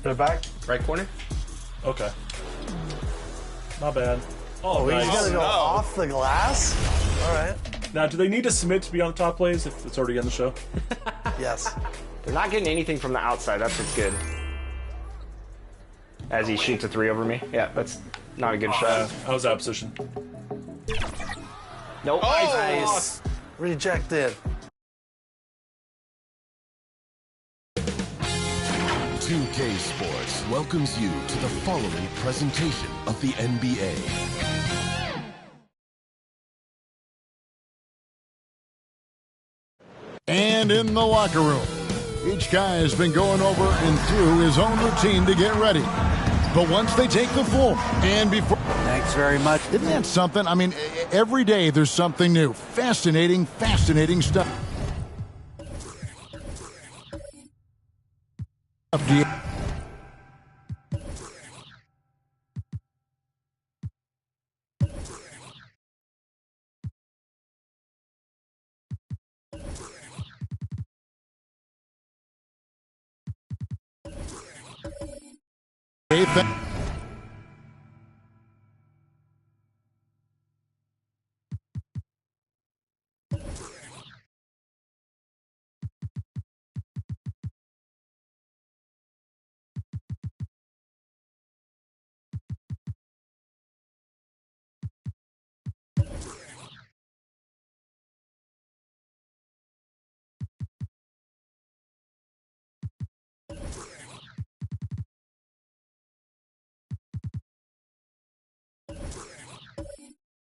They're back. Right corner. Okay. Not bad. Oh, he's nice. gonna go off the glass? Alright. Now, do they need to submit to be on the top plays if it's already on the show? Yes. They're not getting anything from the outside. That's what's good. As he shoots a 3 over me. Yeah, that's not a good shot. I was out of position. Nope. Nice. Rejected. 2K Sports welcomes you to the following presentation of the NBA. And in the locker room, each guy has been going over and through his own routine to get ready. But once they take the floor and before... Thanks very much. Isn't that something? I mean, every day there's something new. Fascinating, fascinating stuff.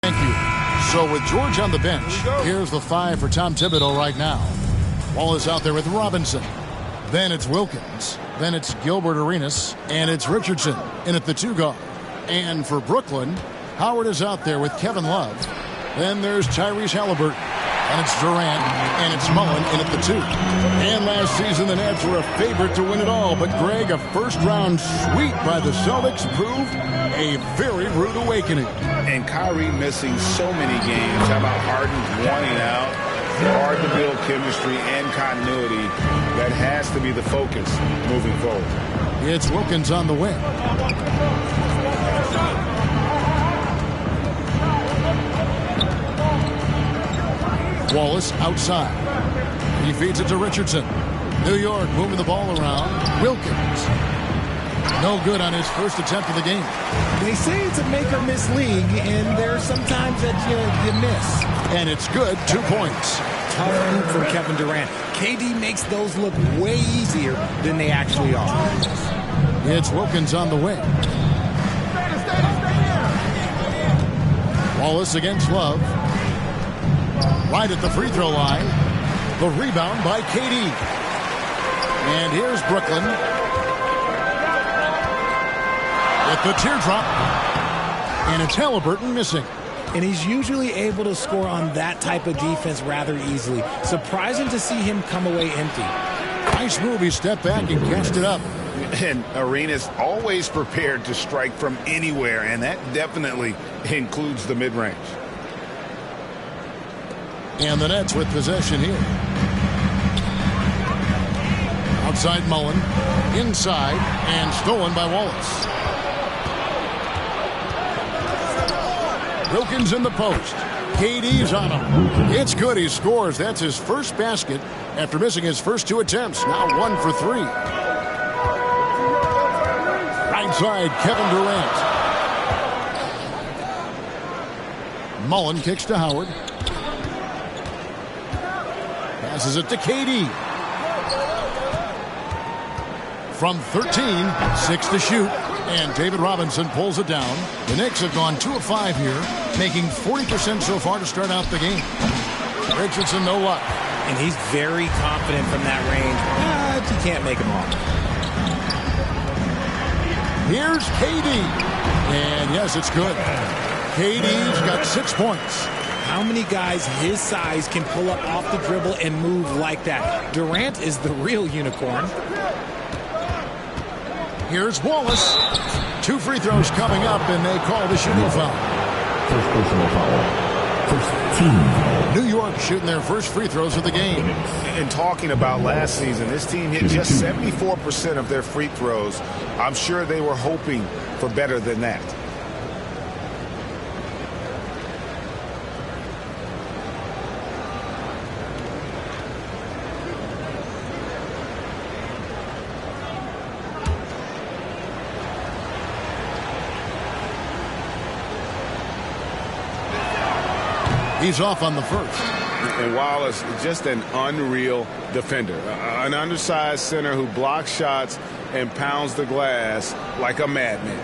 Thank you. So with George on the bench, here's the 5 for Tom Thibodeau right now. Wallace out there with Robinson. Then it's Wilkins. Then it's Gilbert Arenas. And it's Richardson in at the 2 guard. And for Brooklyn, Howard is out there with Kevin Love. Then there's Tyrese Halliburton. And it's Durant. And it's Mullen in at the 2. And last season, the Nets were a favorite to win it all. But Greg, a first-round sweep by the Celtics proved a very rude awakening. And Kyrie missing so many games. How about Harden wanting out? Hard to build chemistry and continuity. That has to be the focus moving forward. It's Wilkins on the wing. Wallace outside. He feeds it to Richardson. New York moving the ball around. Wilkins. No good on his first attempt of the game. They say it's a make or miss league, and there's sometimes that you miss. And it's good. 2 points. Tough hoop from Kevin Durant. KD makes those look way easier than they actually are. It's Wilkins on the wing. Wallace against Love. Right at the free throw line. The rebound by KD. And here's Brooklyn. At the teardrop. And it's Halliburton missing. and he's usually able to score on that type of defense rather easily. Surprising to see him come away empty. Nice move. He stepped back and catched it up. And Arenas always prepared to strike from anywhere, and that definitely includes the mid-range. And the Nets with possession here. Outside Mullen. Inside. And stolen by Wallace. Wilkins in the post. KD's on him. It's good. He scores. That's his first basket after missing his first 2 attempts. Now 1 for 3. Right side, Kevin Durant. Mullen kicks to Howard. Passes it to KD. From 13, 6 to shoot. And David Robinson pulls it down. The Knicks have gone 2 of 5 here, making 40% so far to start out the game. Richardson, no luck. And he's very confident from that range, but you can't make him wrong. Here's KD. And yes, it's good. KD's got 6 points. How many guys his size can pull up off the dribble and move like that? Durant is the real unicorn. Here's Wallace. 2 free throws coming up, and they call the shooting foul. First personal foul. First team foul. New York shooting their first free throws of the game. And talking about last season, this team hit just 74% of their free throws. I'm sure they were hoping for better than that. He's off on the first. And Wallace, just an unreal defender. An undersized center who blocks shots and pounds the glass like a madman.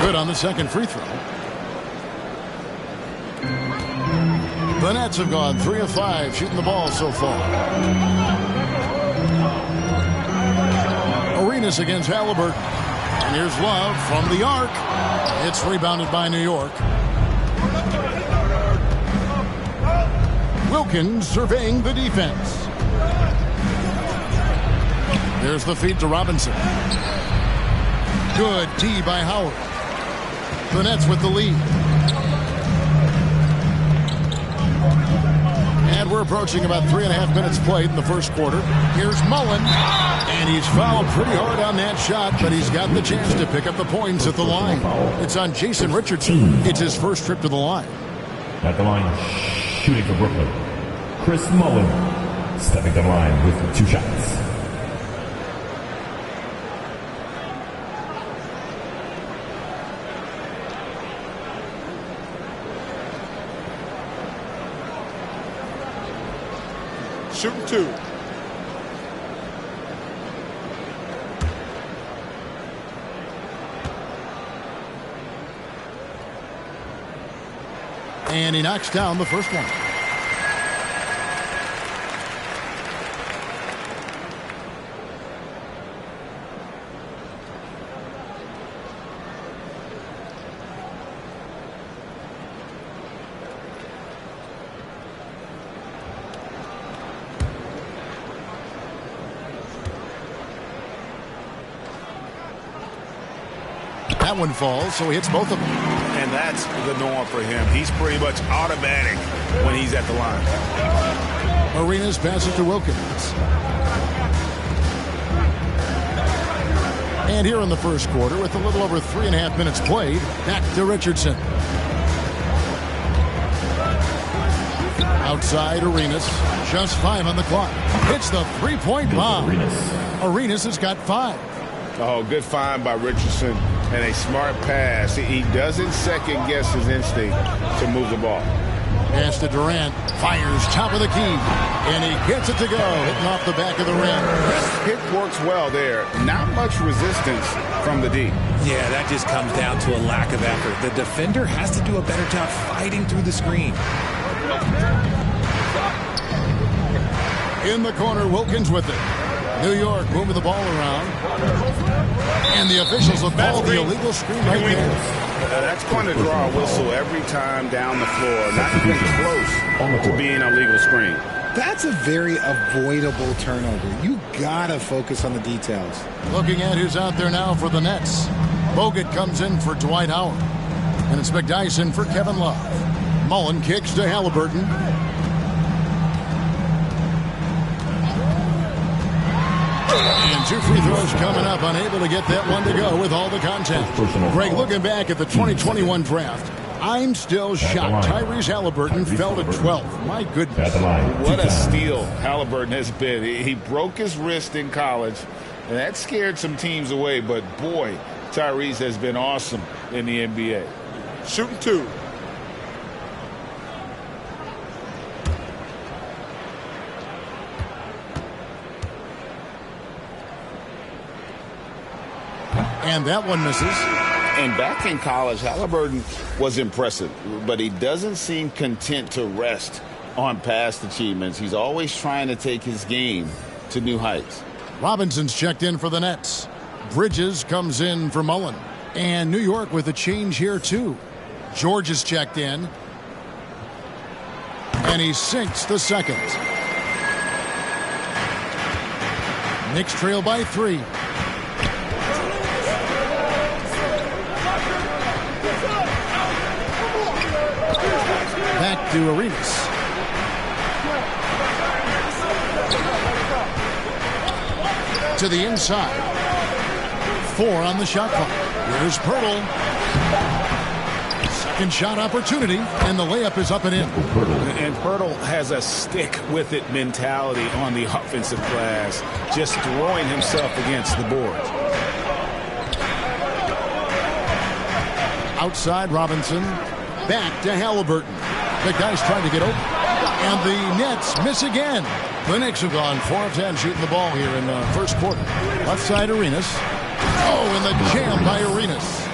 Good on the second free throw. The Nets have gone 3 of 5 shooting the ball so far. Arenas against Halliburton. And here's Love from the arc. It's rebounded by New York. Wilkins surveying the defense. There's the feed to Robinson. Good D by Howard. The Nets with the lead. And we're approaching about 3.5 minutes played in the first quarter. Here's Mullen. And he's fouled pretty hard on that shot, but he's got the chance to pick up the points at the line. It's on Jason Richardson. It's his first trip to the line. At the line, shooting for Brooklyn, Chris Mullen, stepping to the line with 2 shots. Shooting 2. And he knocks down the first one. That one falls, so he hits both of them. And that's the norm for him. He's pretty much automatic when he's at the line. Arenas passes to Wilkins. And here in the first quarter, with a little over 3.5 minutes played, back to Richardson. Outside Arenas, just 5 on the clock. Hits the 3-point bomb. Arenas has got 5. Oh, good find by Richardson and a smart pass. He doesn't second-guess his instinct to move the ball. Pass to Durant. Fires top of the key. And he gets it to go. Hitting off the back of the rim. Hit works well there. Not much resistance from the D. Yeah, that just comes down to a lack of effort. The defender has to do a better job fighting through the screen. In the corner, Wilkins with it. New York moving the ball around. And the officials will call the illegal screen right there. That's going to draw a whistle every time down the floor. Not even close to being a legal screen. That's a very avoidable turnover. You gotta focus on the details. Looking at who's out there now for the Nets. Bogut comes in for Dwight Howard. And it's McDyson for Kevin Love. Mullen kicks to Halliburton. And 2 free throws coming up. Unable to get that one to go with all the contact. Greg, looking back at the 2021 draft, I'm still shocked. Tyrese Halliburton fell to 12th. My goodness. What a steal Halliburton has been. He broke his wrist in college, and that scared some teams away. But, boy, Tyrese has been awesome in the NBA. Shooting 2. And that one misses. And back in college, Halliburton was impressive, but he doesn't seem content to rest on past achievements. He's always trying to take his game to new heights. Robinson's checked in for the Nets. Bridges comes in for Mullen. And New York with a change here, too. George is checked in. And he sinks the second. Knicks trail by 3. Back to Arenas. To the inside. 4 on the shot clock. Here's Pirtle. Second shot opportunity, and the layup is up and in. And Pirtle has a stick-with-it mentality on the offensive glass, just throwing himself against the boards. Outside Robinson. Back to Halliburton. The guy's trying to get open. And the Nets miss again. The Knicks have gone 4 of 10 shooting the ball here in the first quarter. Left side Arenas. Oh, and the jam by Arenas.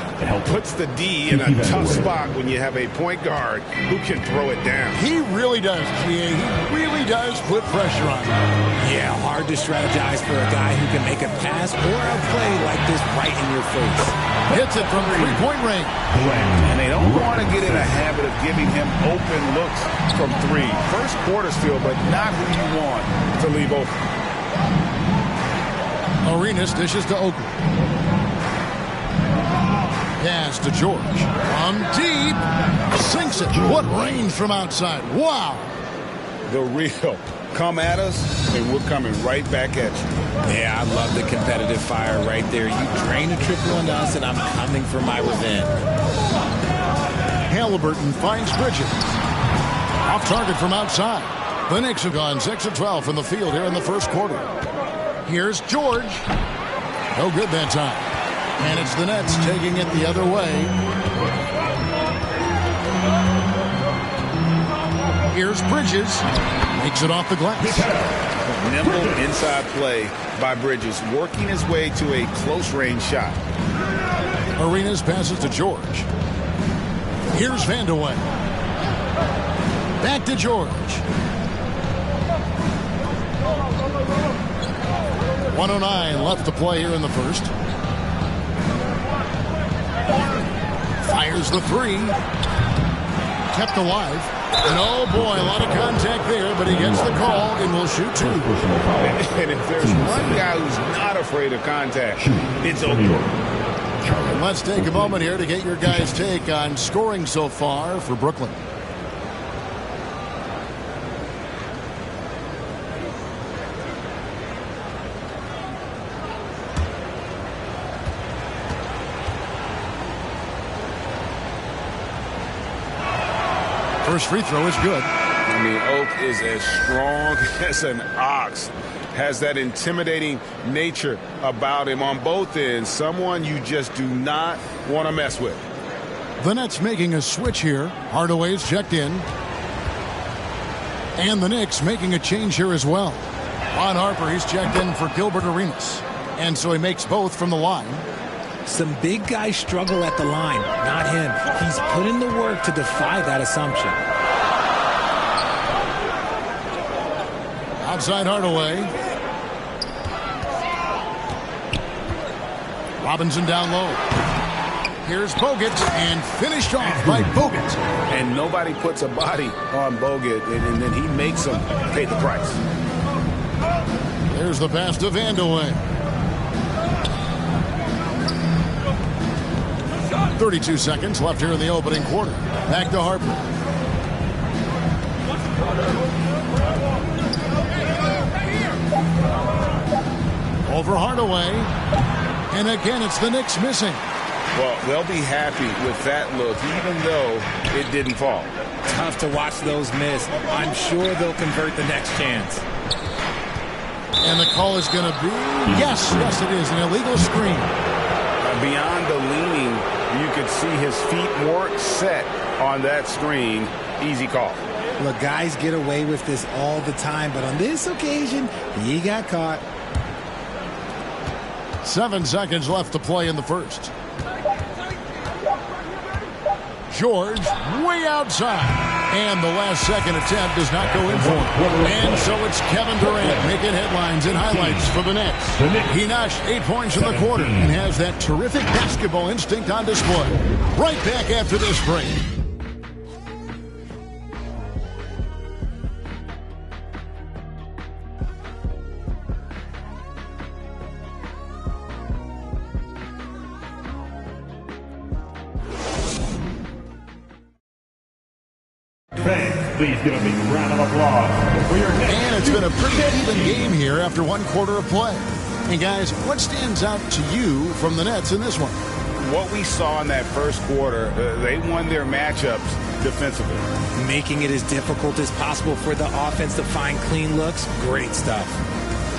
Puts the D in a tough spot when you have a point guard who can throw it down. He really does, GA. He really does put pressure on him. Yeah, hard to strategize for a guy who can make a pass or a play like this right in your face. Hits it from 3-point range. And they don't want to get in a habit of giving him open looks from 3. First quarter still, but not who you want to leave open. Arenas dishes to Oakley. Pass to George. From deep. Sinks it. What range from outside. Wow. The real. Come at us, and we're coming right back at you. Yeah, I love the competitive fire right there. You drain a triple on us, and I'm coming for my revenge. Halliburton finds Bridges. Off target from outside. The Knicks have gone 6 of 12 from the field here in the first quarter. Here's George. No good that time. And it's the Nets taking it the other way. Here's Bridges. Makes it off the glass. Nimble inside play by Bridges, working his way to a close-range shot. Arenas passes to George. Here's Vandeweghe. Back to George. 1:09 left to play here in the first. Fires the 3. Kept alive. And oh boy, a lot of contact there, but he gets the call and will shoot 2. And if there's one guy who's not afraid of contact, it's Oakley. Let's take a moment here to get your guys' take on scoring so far for Brooklyn. First free throw is good. I mean, Oak is as strong as an ox. Has that intimidating nature about him on both ends. Someone you just do not want to mess with. The Nets making a switch here. Hardaway's checked in. And the Knicks making a change here as well. Ron Harper, he's checked in for Gilbert Arenas. And so he makes both from the line. Some big guys struggle at the line, not him. He's put in the work to defy that assumption. inside Hardaway. Robinson down low. Here's Bogut, and finished off by Bogut. And nobody puts a body on Bogut, and then he makes him pay the price. There's the pass to Vandeweghe. 32 seconds left here in the opening quarter. Back to Harper. Over Hardaway. And again, it's the Knicks missing. Well, they'll be happy with that look, even though it didn't fall. Tough to watch those miss. I'm sure they'll convert the next chance. And the call is going to be, yes, it is, an illegal screen. Beyond the leaning, you could see his feet weren't set on that screen. Easy call. Look, guys get away with this all the time, but on this occasion, he got caught. 7 seconds left to play in the first. George way outside. And the last second attempt does not go in for him. And so it's Kevin Durant making headlines and highlights for the Nets. He notched 8 points in the quarter and has that terrific basketball instinct on display. Right back after this break. Fans, please give a big round of applause for your Nets. And it's been a pretty even game here after 1 quarter of play. And guys, what stands out to you from the Nets in this one? What we saw in that first quarter, they won their matchups defensively. Making it as difficult as possible for the offense to find clean looks. Great stuff.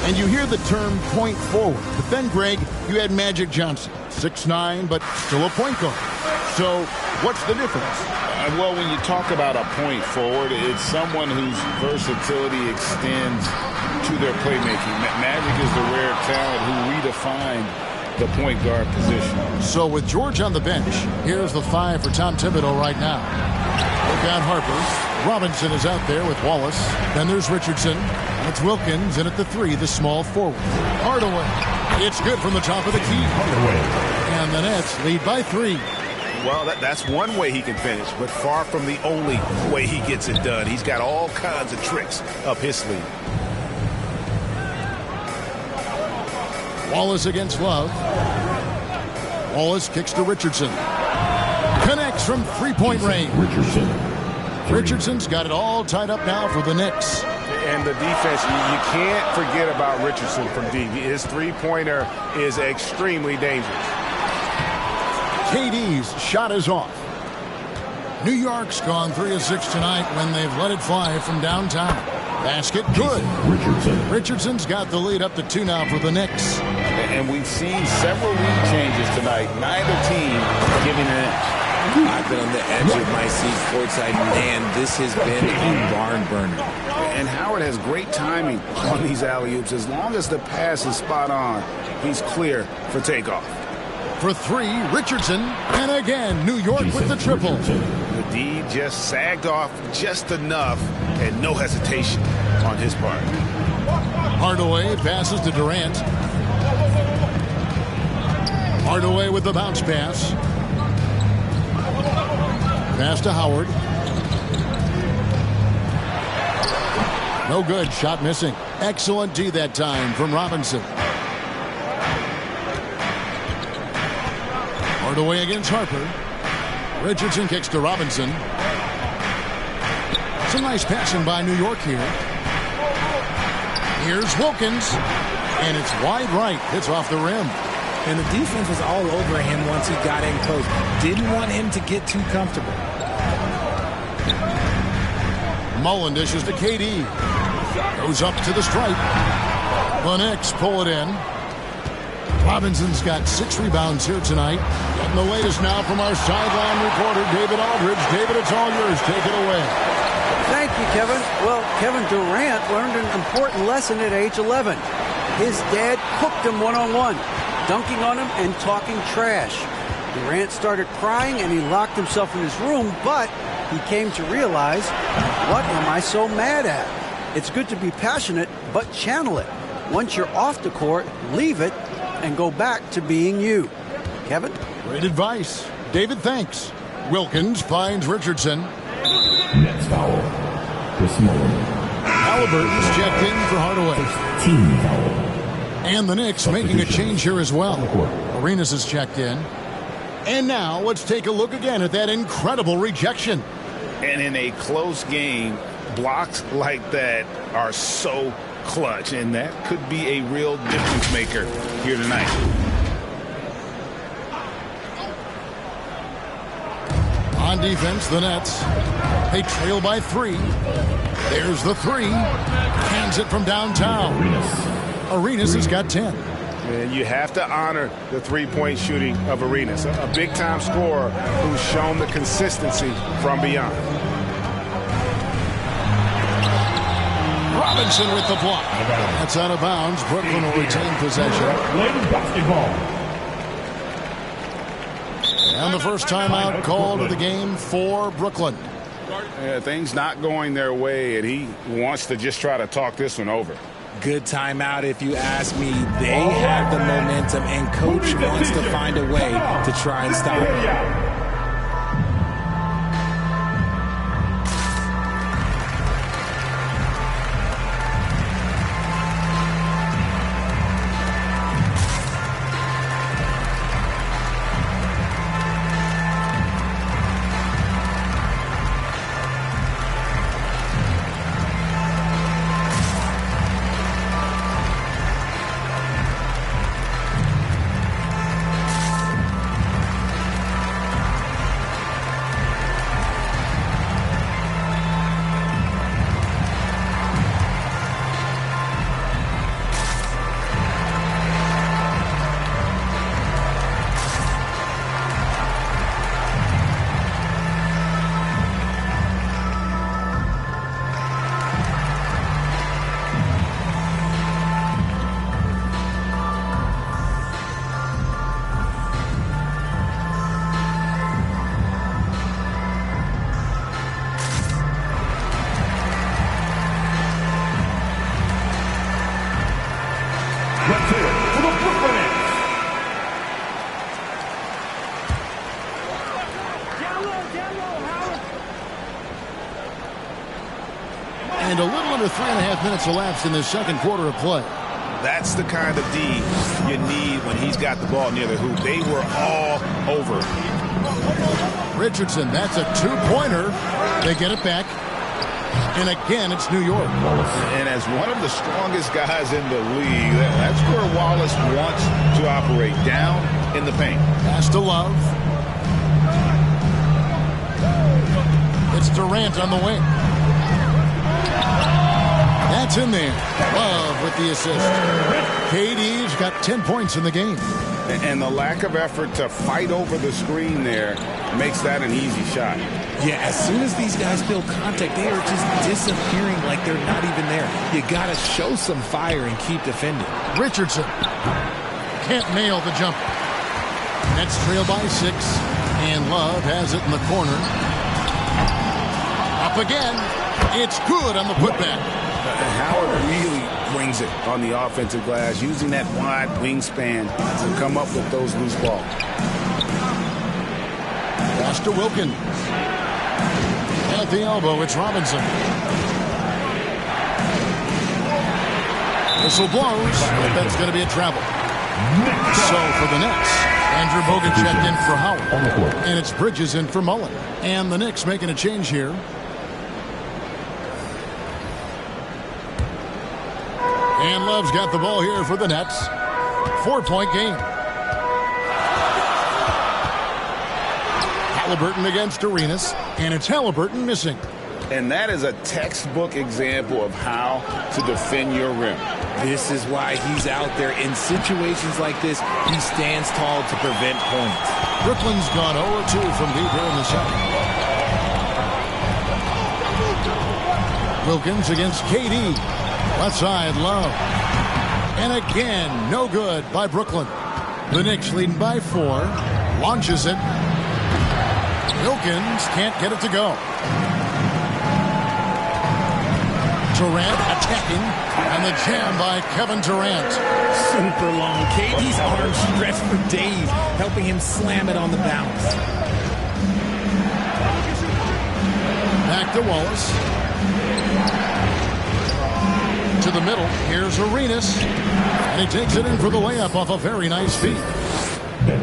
And you hear the term point forward. But then, Greg, you had Magic Johnson, 6'9", but still a point guard. So what's the difference? Well, when you talk about a point forward, it's someone whose versatility extends to their playmaking. Magic is the rare talent who redefined the point guard position. So with George on the bench, here's the 5 for Tom Thibodeau right now. Look out Harper. Robinson is out there with Wallace. Then there's Richardson. And it's Wilkins. And at the 3, the small forward. Hardaway. It's good from the top of the key. Hardaway. And the Nets lead by 3. Well, that's one way he can finish, but far from the only way he gets it done. He's got all kinds of tricks up his sleeve. Wallace against Love. Wallace kicks to Richardson. Connects from three-point range. Richardson's got it all tied up now for the Knicks. And the defense, you can't forget about Richardson from deep. His three-pointer is extremely dangerous. KD's shot is off. New York's gone 3 of 6 tonight when they've let it fly from downtown. Basket good. Richardson's got the lead up to 2 now for the Knicks. And we've seen several lead changes tonight. Neither team giving an inch. I've been on the edge of my seat courtside. Man, this has been a barn burner. And Howard has great timing on these alley-oops. As long as the pass is spot on, he's clear for takeoff. For 3, Richardson. And again, New York with the triple. The D just sagged off just enough and no hesitation on his part. Hardaway passes to Durant. Hardaway with the bounce pass. Pass to Howard. No good. Shot missing. Excellent D that time from Robinson. Hardaway against Harper. Richardson kicks to Robinson. Some nice passing by New York here. Here's Wilkins. And it's wide right. It's off the rim. And the defense was all over him once he got in close. Didn't want him to get too comfortable. Mullen dishes to KD. Goes up to the stripe. The Knicks pull it in. Robinson's got 6 rebounds here tonight. Getting the latest now from our sideline reporter, David Aldridge. David, it's all yours. Take it away. Thank you, Kevin. Well, Kevin Durant learned an important lesson at age 11. His dad cooked him one-on-one, dunking on him and talking trash. Durant started crying and he locked himself in his room, but he came to realize, what am I so mad at? It's good to be passionate, but channel it. Once you're off the court, leave it and go back to being you. Kevin? Great advice. David, thanks. Wilkins finds Richardson. Next foul. Chris Mullen. Halliburton's checked in for Hardaway. Team foul. And the Knicks making a change here as well. Arenas is checked in. And now let's take a look again at that incredible rejection. And in a close game, blocks like that are so clutch, and that could be a real difference maker here tonight. On defense, the Nets. They trail by 3. There's the 3. Hands it from downtown. Arenas has got 10. And you have to honor the three-point shooting of Arenas, a big-time scorer who's shown the consistency from beyond. Robinson with the block. That's out of bounds. Brooklyn will retain possession. Basketball. And the first timeout called of the game for Brooklyn. Things not going their way, and he wants to just try to talk this one over. Good timeout if you ask me. They have the momentum, and coach wants to find a way to try and stop it. And a little under 3.5 minutes elapsed in the second quarter of play. That's the kind of D you need when he's got the ball near the hoop. They were all over. Richardson, that's a two-pointer. They get it back. And again, it's New York. And as one of the strongest guys in the league, that's where Wallace wants to operate, down in the paint. Pass to Love. It's Durant on the wing. That's in there. Love with the assist. KD's got 10 points in the game. And the lack of effort to fight over the screen there makes that an easy shot. Yeah, as soon as these guys feel contact, they are just disappearing like they're not even there. You got to show some fire and keep defending. Richardson can't nail the jumper. Nets trail by 6, and Love has it in the corner. Up again. It's good on the putback. Howard really wings it on the offensive glass, using that wide wingspan to come up with those loose balls. Pass to Wilkins. At the elbow, it's Robinson. Whistle blows, but that's going to be a travel. So for the Nets, Andrew Bogut checked in for Howard. And it's Bridges in for Mullen. And the Knicks making a change here. And Love's got the ball here for the Nets. 4-point game. Halliburton against Arenas, and it's Halliburton missing. And that is a textbook example of how to defend your rim. This is why he's out there. In situations like this, he stands tall to prevent points. Brooklyn's gone 0-2 from deep here in the second. Wilkins against KD. Left side, Love. And again, no good by Brooklyn. The Knicks leading by 4. Launches it. Wilkins can't get it to go. Durant attacking, and the jam by Kevin Durant. Super long. KD's arms stretched for days, helping him slam it on the bounce. Back to Wallace. To the middle. Here's Arenas. And he takes it in for the layup off a very nice feed.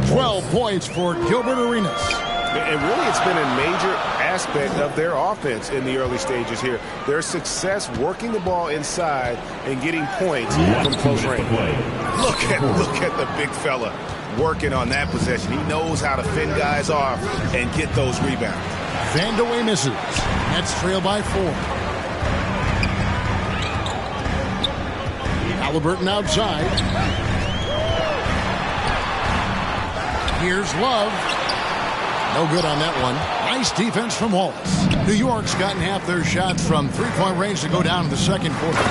12 points for Gilbert Arenas. And really, it's been a major aspect of their offense in the early stages here. Their success working the ball inside and getting points from close range. Look at the big fella working on that possession. He knows how to fend guys off and get those rebounds. Vandeweghe misses. Nets trail by 4. Halliburton outside. Here's Love. No good on that one. Nice defense from Wallace. New York's gotten half their shots from three-point range to go down in the second quarter.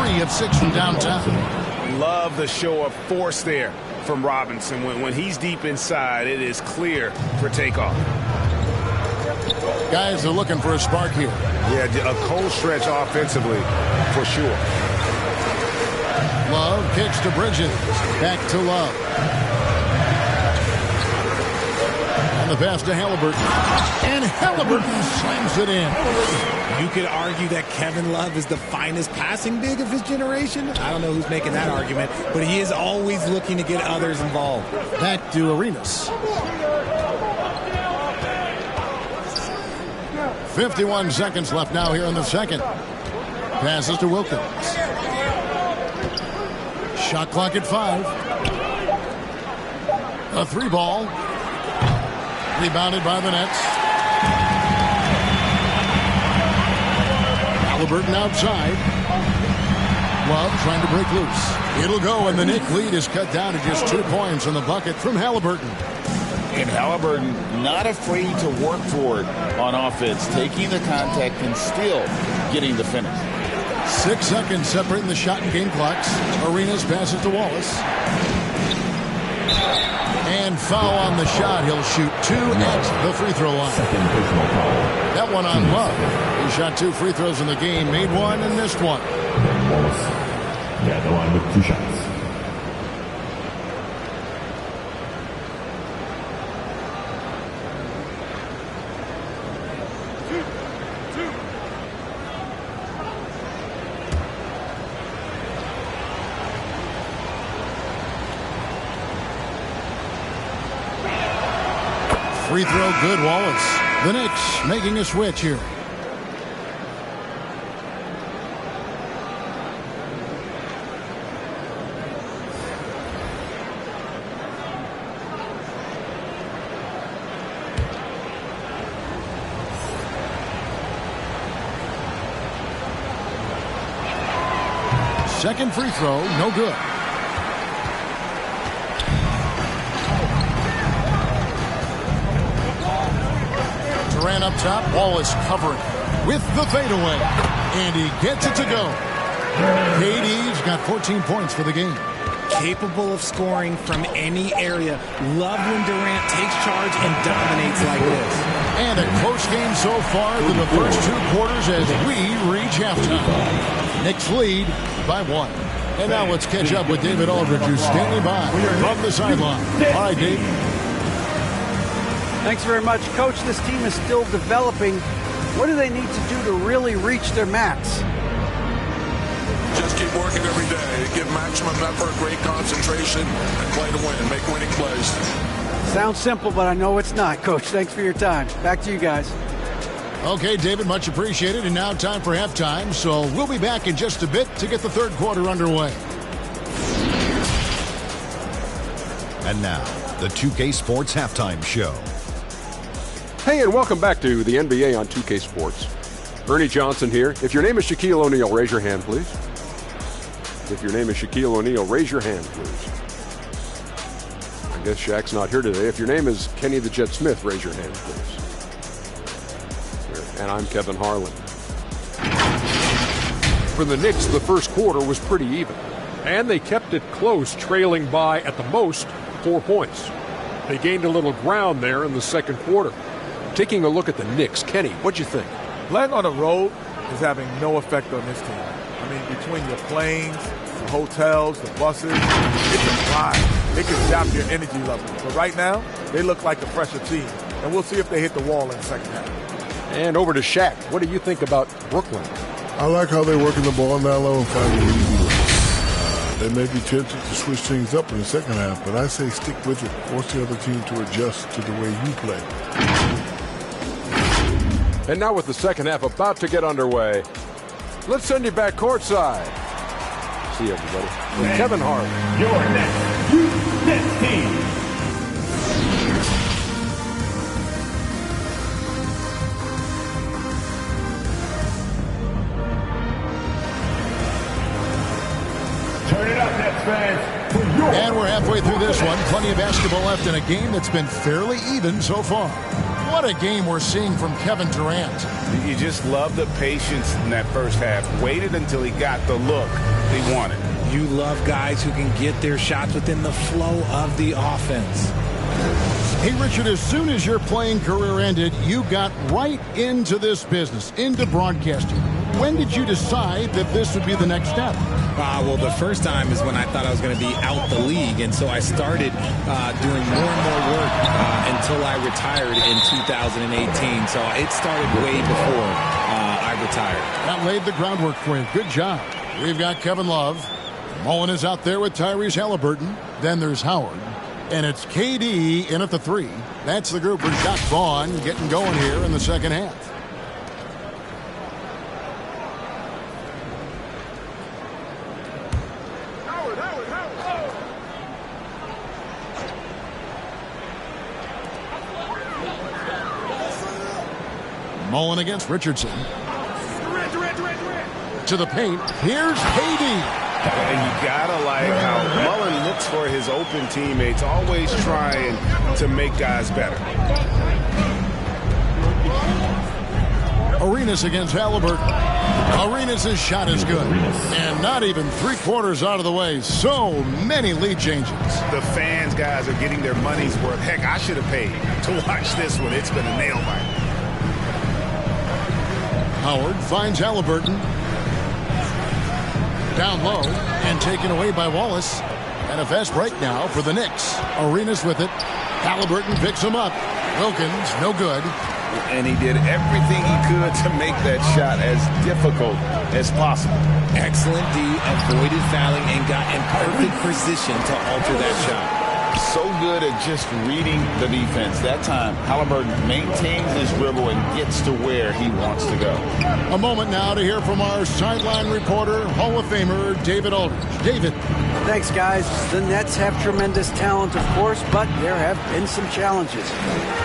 3 of 6 from downtown. Love the show of force there from Robinson. When he's deep inside, it is clear for takeoff. Guys are looking for a spark here. Yeah, a cold stretch offensively for sure. Love kicks to Bridges. Back to Love. And the pass to Halliburton. And Halliburton slams it in. You could argue that Kevin Love is the finest passing big of his generation. I don't know who's making that argument, but he is always looking to get others involved. Back to Arenas. 51 seconds left now here in the second. Passes to Wilkins. Shot clock at 5. A 3 ball. Rebounded by the Nets. Halliburton outside. Love trying to break loose. It'll go, and the Knick lead is cut down to just 2 points on the bucket from Halliburton. And Halliburton not afraid to work for it on offense, taking the contact and still getting the finish. 6 seconds separating the shot and game clocks. Arenas passes to Wallace. And foul on the shot. He'll shoot 2 at the free throw line. That one on Love. He shot 2 free throws in the game, made 1 and missed 1. Wallace. Yeah, the line with 2 shots. Free throw good, Wallace. The Knicks making a switch here. Second free throw, no good. Durant up top, Wallace covering with the fadeaway, and he gets it to go. KD's got 14 points for the game. Capable of scoring from any area. Love when Durant takes charge and dominates like this. And a close game so far through the first 2 quarters as we reach halftime. Knicks lead by 1. And now let's catch up with David Aldridge, who's standing by from the sideline. All right, Dave. Thanks very much, Coach. This team is still developing. What do they need to do to really reach their max? Just keep working every day. Give maximum effort, great concentration, and play to win. Make winning plays. Sounds simple, but I know it's not, Coach. Thanks for your time. Back to you guys. Okay, David, much appreciated. And now time for halftime. So we'll be back in just a bit to get the third quarter underway. And now, the 2K Sports Halftime Show. Hey, and welcome back to the NBA on 2K Sports. Ernie Johnson here. If your name is Shaquille O'Neal, raise your hand, please. If your name is Shaquille O'Neal, raise your hand, please. I guess Shaq's not here today. If your name is Kenny the Jet Smith, raise your hand, please. And I'm Kevin Harlan. For the Knicks, the first quarter was pretty even. And they kept it close, trailing by, at the most, 4 points. They gained a little ground there in the second quarter. Taking a look at the Knicks, Kenny, what'd you think? Playing on the road, is having no effect on this team. I mean, between the planes, the hotels, the buses, it's a grind. It can zap your energy level. But right now, they look like a fresher team. And we'll see if they hit the wall in the second half. And over to Shaq. What do you think about Brooklyn? I like how they're working the ball down low and finding easy looks. They may be tempted to switch things up in the second half, but I say stick with it. Force the other team to adjust to the way you play. And now with the second half about to get underway, let's send you back courtside. See you, everybody. And Kevin Hart. Your next team. Turn it up, Nets fans. And we're halfway through this one. Plenty of basketball left in a game that's been fairly even so far. What a game we're seeing from Kevin Durant. You just love the patience in that first half. Waited until he got the look they wanted. You love guys who can get their shots within the flow of the offense. Hey, Richard, as soon as your playing career ended, you got right into this business, into broadcasting. When did you decide that this would be the next step? Well, the first time is when I thought I was going to be out the league, and so I started doing more and more work until I retired in 2018. So it started way before I retired. That laid the groundwork for you. Good job. We've got Kevin Love. Mullen is out there with Tyrese Halliburton. Then there's Howard. And it's KD in at the 3. That's the group for Jacques Vaughn getting going here in the second half. Mullen against Richardson. To the paint. Here's KD. And you gotta like how Mullen looks for his open teammates, always trying to make guys better. Arenas against Halliburton. Arenas' shot is good. And not even 3/4 out of the way. So many lead changes. The fans, guys, are getting their money's worth. Heck, I should have paid to watch this one. It's been a nail biter. Howard finds Halliburton. Down low and taken away by Wallace. And a fast break now for the Knicks. Arenas with it. Halliburton picks him up. Wilkins, no good. And he did everything he could to make that shot as difficult as possible. Excellent D, avoided fouling and got in perfect position to alter that shot. So good at just reading the defense. That time, Halliburton maintains his dribble and gets to where he wants to go. A moment now to hear from our sideline reporter, Hall of Famer David Aldridge. David. Thanks, guys. The Nets have tremendous talent, of course, but there have been some challenges.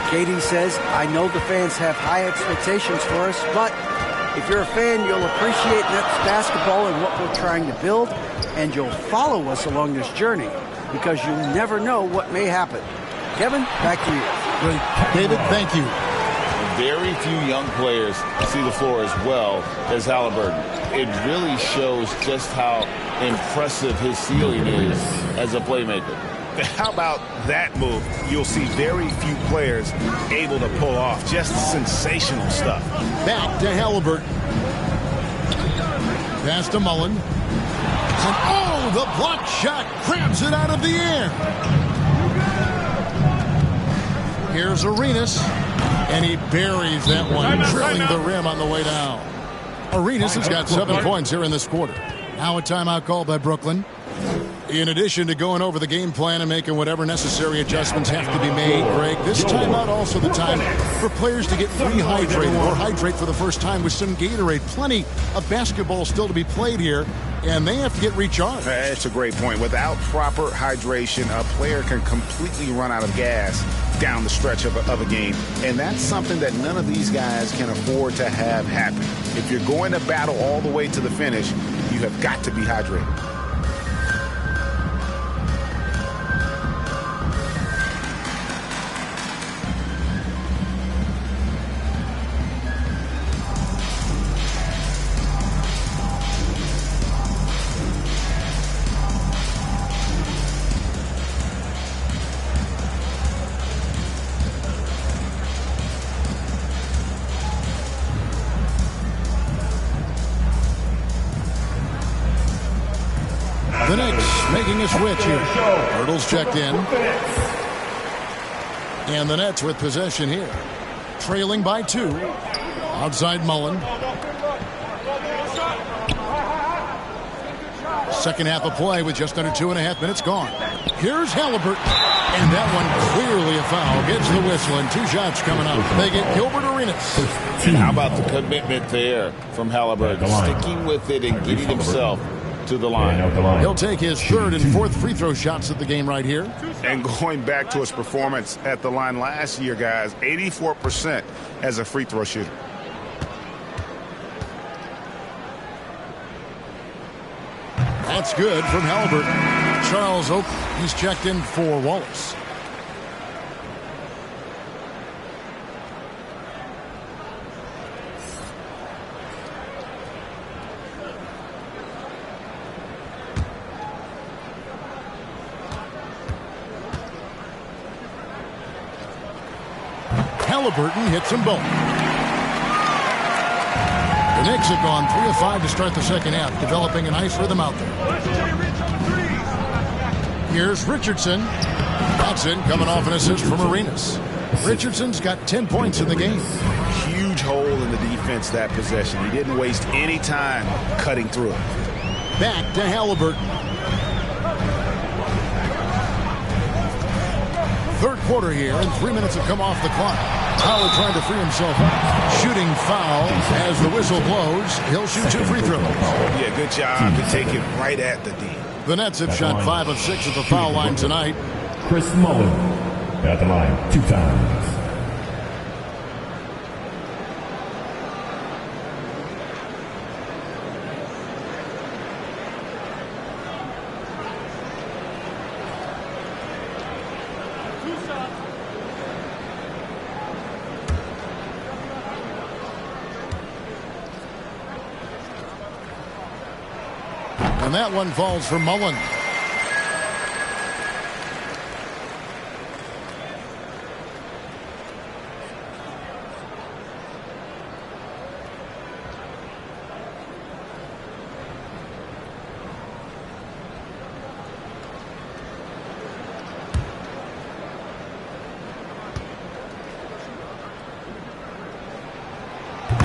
KD says, I know the fans have high expectations for us, but if you're a fan, you'll appreciate Nets basketball and what we're trying to build, and you'll follow us along this journey, because you never know what may happen. Kevin, back to you. Great. David, thank you. Very few young players see the floor as well as Halliburton. It really shows just how impressive his ceiling is as a playmaker. How about that move? You'll see very few players able to pull off just sensational stuff. Back to Halliburton. Pass to Mullen. And oh, the block shot grabs it out of the air. Here's Arenas, and he buries that one, drilling the rim on the way down. Arenas has got 7 points here in this quarter. Now a timeout called by Brooklyn. In addition to going over the game plan and making whatever necessary adjustments have to be made, Greg, this timeout also the time for players to get rehydrated or hydrate for the first time with some Gatorade. Plenty of basketball still to be played here, and they have to get recharged. That's a great point. Without proper hydration, a player can completely run out of gas down the stretch of a game, and that's something that none of these guys can afford to have happen. If you're going to battle all the way to the finish, you have got to be hydrated. The Knicks making a switch here. Hurdle's checked in. And the Nets with possession here. Trailing by 2. Outside Mullen. Second half of play with just under 2.5 minutes gone. Here's Halliburton. And that one clearly a foul. Gets the whistle and 2 shots coming up. They get Gilbert Arenas. And how about the commitment there from Halliburton? Sticking with it and getting himself to the line. He'll take his 3rd and 4th free throw shots of the game right here. And going back to his performance at the line last year, guys, 84% as a free throw shooter. That's good from Halliburton. Charles Oakley, he's checked in for Wallace. Halliburton hits them both. The Knicks have gone 3 of 5 to start the second half, developing a nice rhythm out there. Here's Richardson. Watson coming off an assist from Arenas. Richardson's got 10 points in the game. Huge hole in the defense that possession. He didn't waste any time cutting through it. Back to Halliburton. Third quarter here, and 3 minutes have come off the clock. Howard trying to free himself up. Shooting foul as the whistle blows. He'll shoot 2 free throws. Yeah, good job to take it right at the D. The Nets have shot 5 of 6 at the foul line tonight. Chris Mullen at the line 2 times. And that one falls for Mullen.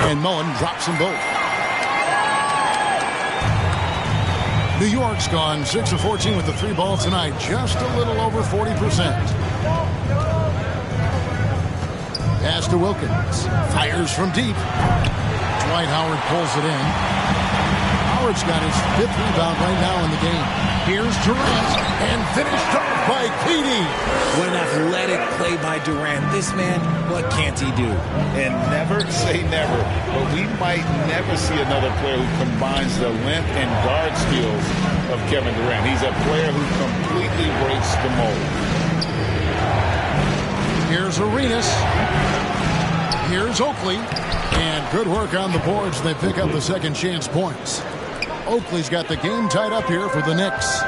And Mullen drops them both. New York's gone 6 of 14 with the 3 ball tonight, just a little over 40%. Pass to Wilkins. Fires from deep. Dwight Howard pulls it in. Howard's got his 5th rebound right now in the game. Here's Durant, and finished off by Keating. What an athletic play by Durant. This man, what can't he do? And never say never, but we might never see another player who combines the length and guard skills of Kevin Durant. He's a player who completely breaks the mold. Here's Arenas. Here's Oakley. And good work on the boards. They pick up the second chance points. Oakley's got the game tied up here for the Knicks.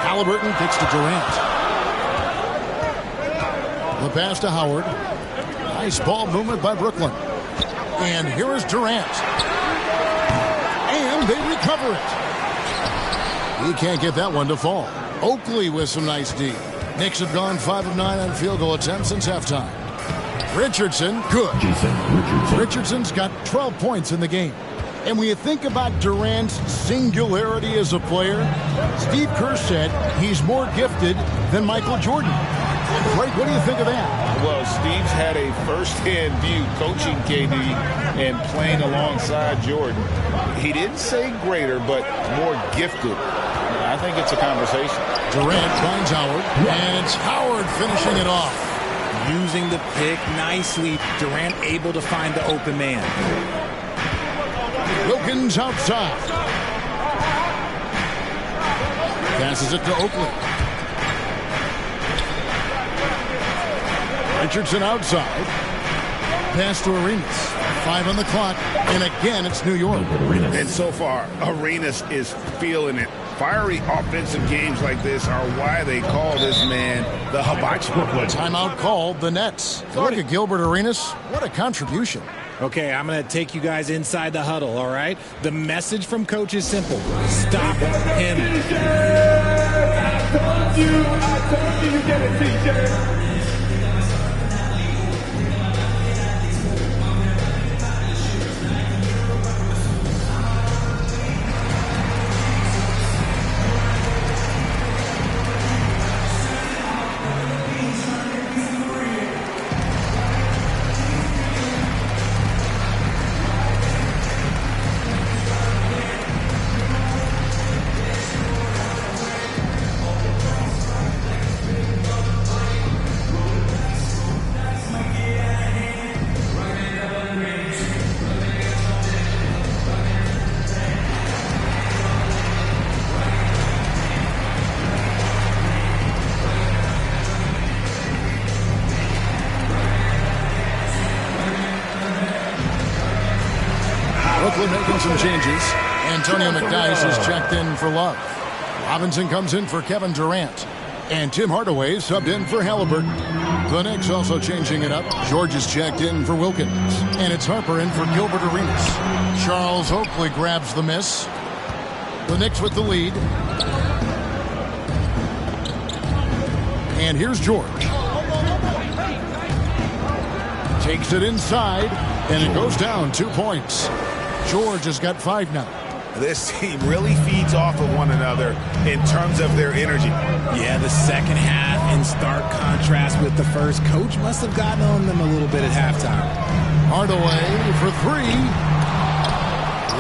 Halliburton kicks to Durant. The pass to Howard. Nice ball movement by Brooklyn. And here is Durant. And they recover it. He can't get that one to fall. Oakley with some nice D. Knicks have gone 5 of 9 on field goal attempts since halftime. Richardson, good. Richardson's got 12 points in the game. And when you think about Durant's singularity as a player, Steve Kerr said he's more gifted than Michael Jordan. Frank, what do you think of that? Well, Steve's had a first-hand view coaching KD and playing alongside Jordan. He didn't say greater, but more gifted. I think it's a conversation. Durant finds Howard, and it's Howard finishing it off. Using the pick nicely. Durant able to find the open man. Wilkins outside. Passes it to Oakley. Richardson outside. Pass to Arenas. 5 on the clock. And again, it's New York. And so far, Arenas is feeling it. Fiery offensive games like this are why they call this man the hibachi. Timeout called the Nets. Look at Gilbert Arenas. What a contribution. Okay, I'm going to take you guys inside the huddle, all right? The message from Coach is simple. Stop him. I told you get a T-shirt. Brooklyn making some changes. Antonio McDyess is checked in for Love. Robinson comes in for Kevin Durant. And Tim Hardaway subbed in for Halliburton. The Knicks also changing it up. George is checked in for Wilkins. And it's Harper in for Gilbert Arenas. Charles Oakley grabs the miss. The Knicks with the lead. And here's George. Takes it inside. And it goes down 2 points. George has got 5 now. This team really feeds off of one another in terms of their energy. Yeah, the second half in stark contrast with the first. Coach must have gotten on them a little bit at halftime. Hardaway for 3.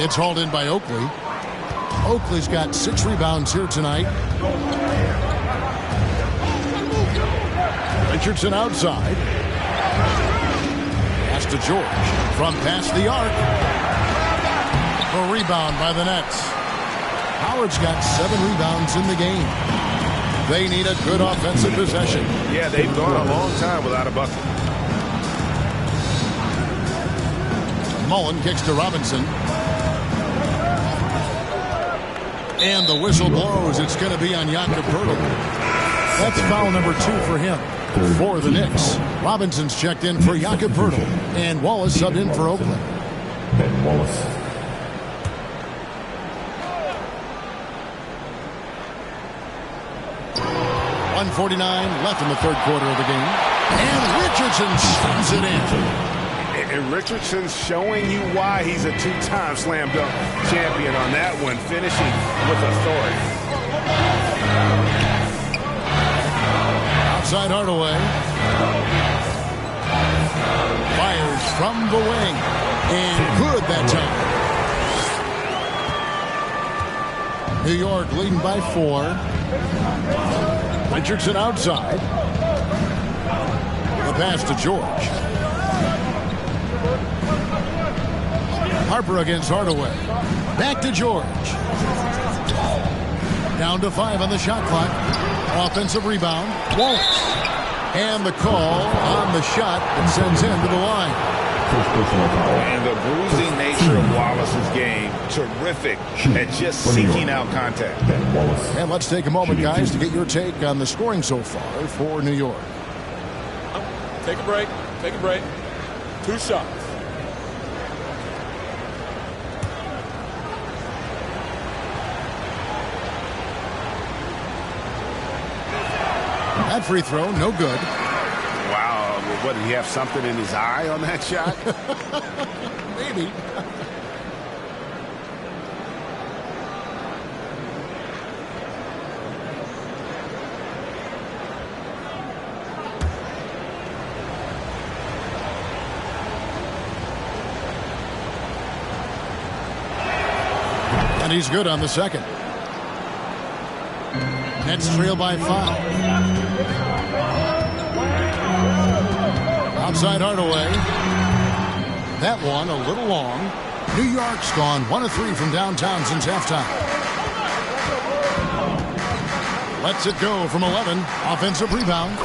It's hauled in by Oakley. Oakley's got 6 rebounds here tonight. Richardson outside. Pass to George. From past the arc. A rebound by the Nets. Howard's got 7 rebounds in the game. They need a good offensive possession. Yeah, they've gone a long time without a bucket. Mullen kicks to Robinson. And the whistle blows. It's going to be on Jakob Poeltl. That's foul number 2 for him. For the Knicks. Robinson's checked in for Jakob Poeltl. And Wallace subbed in for Oakland. Ben Wallace. .149 left in the third quarter of the game. And Richardson slams it in. And Richardson's showing you why he's a 2-time slam dunk champion on that one, finishing with authority. Outside Hardaway. Fires from the wing. And good that time. New York leading by 4. Richardson outside. The pass to George. Harper against Hardaway. Back to George. Down to 5 on the shot clock. Offensive rebound. Wallace. And the call on the shot that sends him to the line. And the bruising nature of Wallace's game, terrific at just seeking out contact. And let's take a moment, guys, to get your take on the scoring so far for New York. Take a break. Take a break. 2 shots. That free throw, no good. Wow, what, did he have something in his eye on that shot? Maybe. And he's good on the second. Nets trail by 5. Outside Hardaway. That one a little long. New York's gone 1 of 3 from downtown since halftime. Lets it go from 11. Offensive rebound.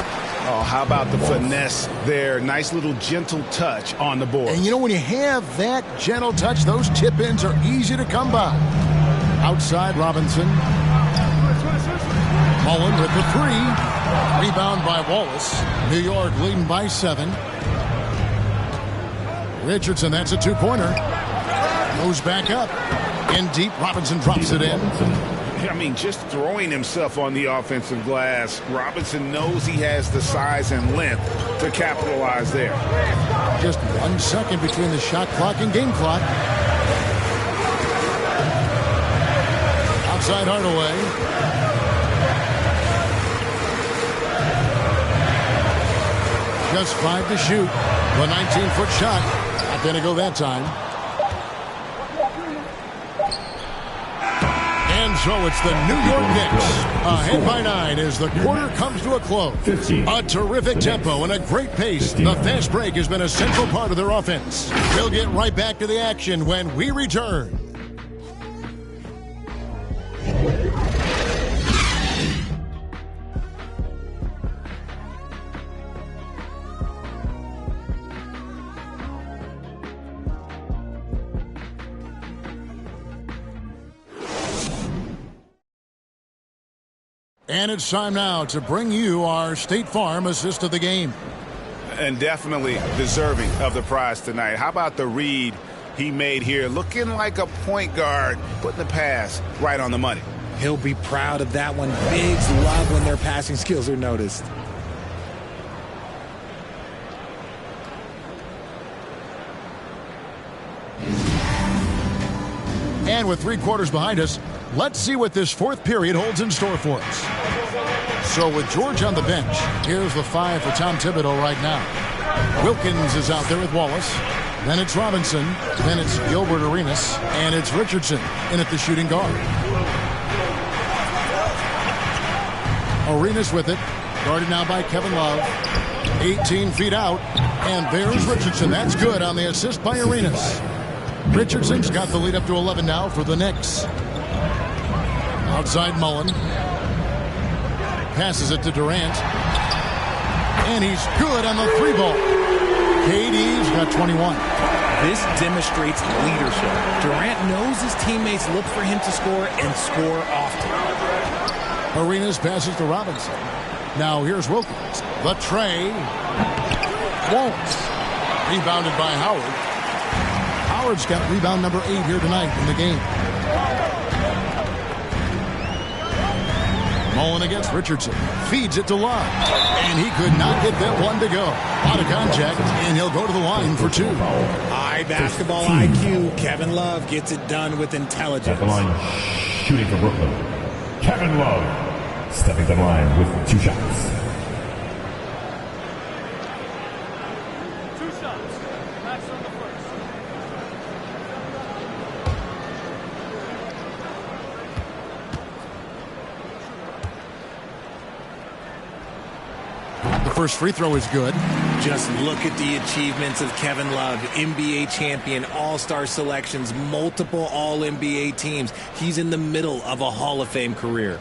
Oh, how about the finesse there? Nice little gentle touch on the board. And you know, when you have that gentle touch, those tip-ins are easy to come by. Outside Robinson. Mullen with the 3. Rebound by Wallace. New York leading by 7. Richardson, that's a two-pointer. Goes back up. In deep, Robinson drops it in. I mean, just throwing himself on the offensive glass. Robinson knows he has the size and length to capitalize there. Just 1 second between the shot clock and game clock. Outside Hardaway. Just 5 to shoot. The 19-foot shot. Not going to go that time. And so it's the New York Knicks ahead by 9 as the quarter comes to a close. A terrific tempo and a great pace. The fast break has been a central part of their offense. We'll get right back to the action when we return. And it's time now to bring you our State Farm assist of the game. And definitely deserving of the prize tonight. How about the read he made here? Looking like a point guard, putting the pass right on the money. He'll be proud of that one. Bigs love when their passing skills are noticed. And with 3 quarters behind us, let's see what this 4th period holds in store for us. So with George on the bench, here's the 5 for Tom Thibodeau right now. Wilkins is out there with Wallace. Then it's Robinson. Then it's Gilbert Arenas. And it's Richardson in at the shooting guard. Arenas with it. Guarded now by Kevin Love. 18 feet out. And there's Richardson. That's good on the assist by Arenas. Richardson's got the lead up to 11 now for the Knicks. Outside Mullen. Passes it to Durant. And he's good on the 3-ball. KD's got 21. This demonstrates leadership. Durant knows his teammates look for him to score and score often. Arenas passes to Robinson. Now here's Wilkins. The tray. Won't. Rebounded by Howard. Howard's got rebound number 8 here tonight in the game. Mullen against Richardson. Feeds it to Love. And he could not get that one to go. Out of contact, and he'll go to the line for 2. High basketball IQ. Kevin Love gets it done with intelligence. At the line, shooting for Brooklyn. Kevin Love stepping to the line with 2 shots. First free throw is good. Just look at the achievements of Kevin Love. NBA champion, all-star selections, multiple all-NBA teams. He's in the middle of a Hall of Fame career.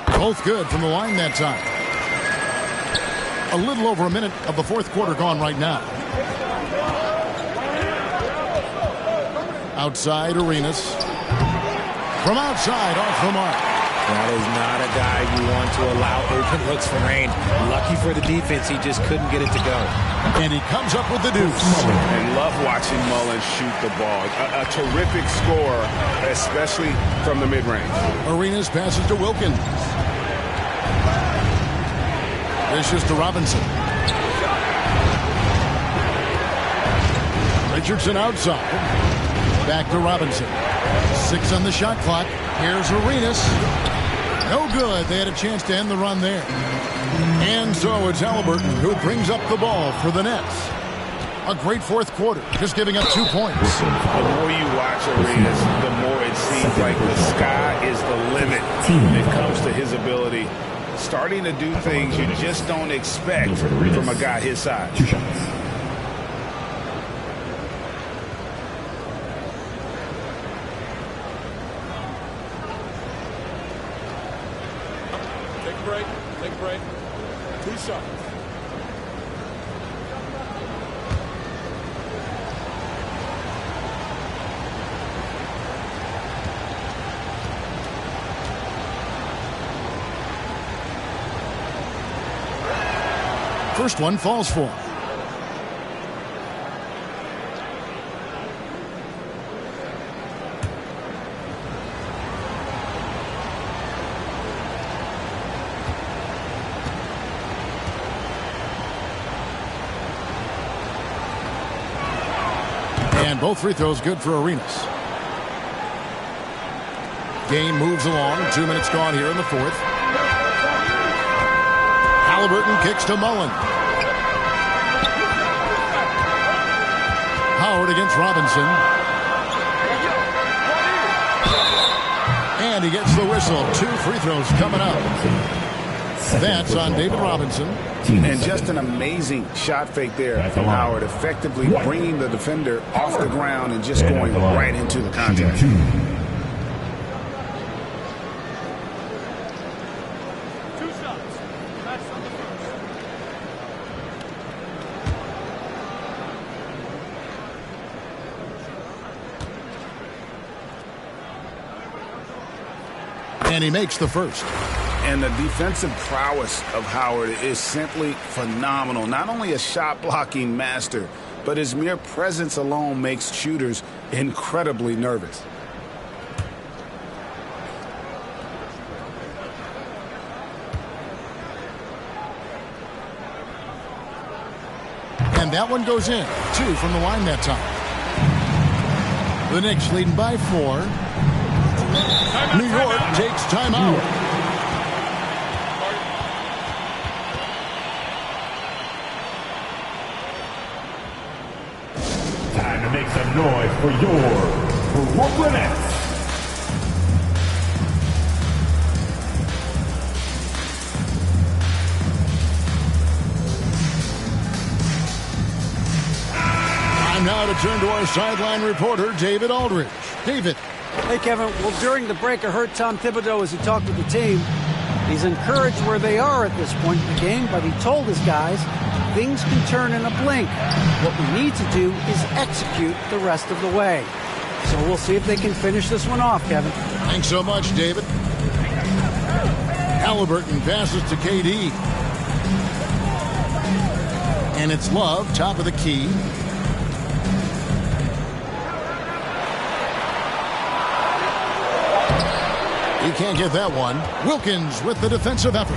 Both good from the line that time. A little over a minute of the 4th quarter gone right now. Outside Arenas. From outside, off the mark. That is not a guy you want to allow open looks for rain. Lucky for the defense, he just couldn't get it to go. And he comes up with the deuce. I love watching Mullen shoot the ball. A terrific score, especially from the mid-range. Arenas passes to Wilkins. Dishes to Robinson. Richardson outside. Back to Robinson. 6 on the shot clock. Here's Arenas. No good. They had a chance to end the run there. And so it's Halliburton who brings up the ball for the Nets. A great 4th quarter, just giving up 2 points. The more you watch Arenas, the more it seems like the sky is the limit when it comes to his ability. Starting to do things you just don't expect from a guy his size. 2 shots. Take a break. 2 shots. first one falls for him. And both free throws good for Arenas. Game moves along. 2 minutes gone here in the fourth. Halliburton kicks to Mullen. Howard against Robinson. And he gets the whistle. 2 free throws coming up. That's on David Robinson. And just an amazing shot fake there from Howard, effectively bringing the defender off the ground and just going right into the contact. And he makes the first. And the defensive prowess of Howard is simply phenomenal. Not only a shot-blocking master, but his mere presence alone makes shooters incredibly nervous. And that one goes in. 2 from the line that time. The Knicks leading by 4. New York takes timeout. Time to make some noise for your Brooklyn Nets. Time now to turn to our sideline reporter, David Aldridge. David. Hey, Kevin. Well, during the break, I heard Tom Thibodeau as he talked with the team. He's encouraged where they are at this point in the game, but he told his guys things can turn in a blink. What we need to do is execute the rest of the way. So we'll see if they can finish this one off, Kevin. Thanks so much, David. Halliburton passes to KD. And it's Love, top of the key. He can't get that one. Wilkins with the defensive effort.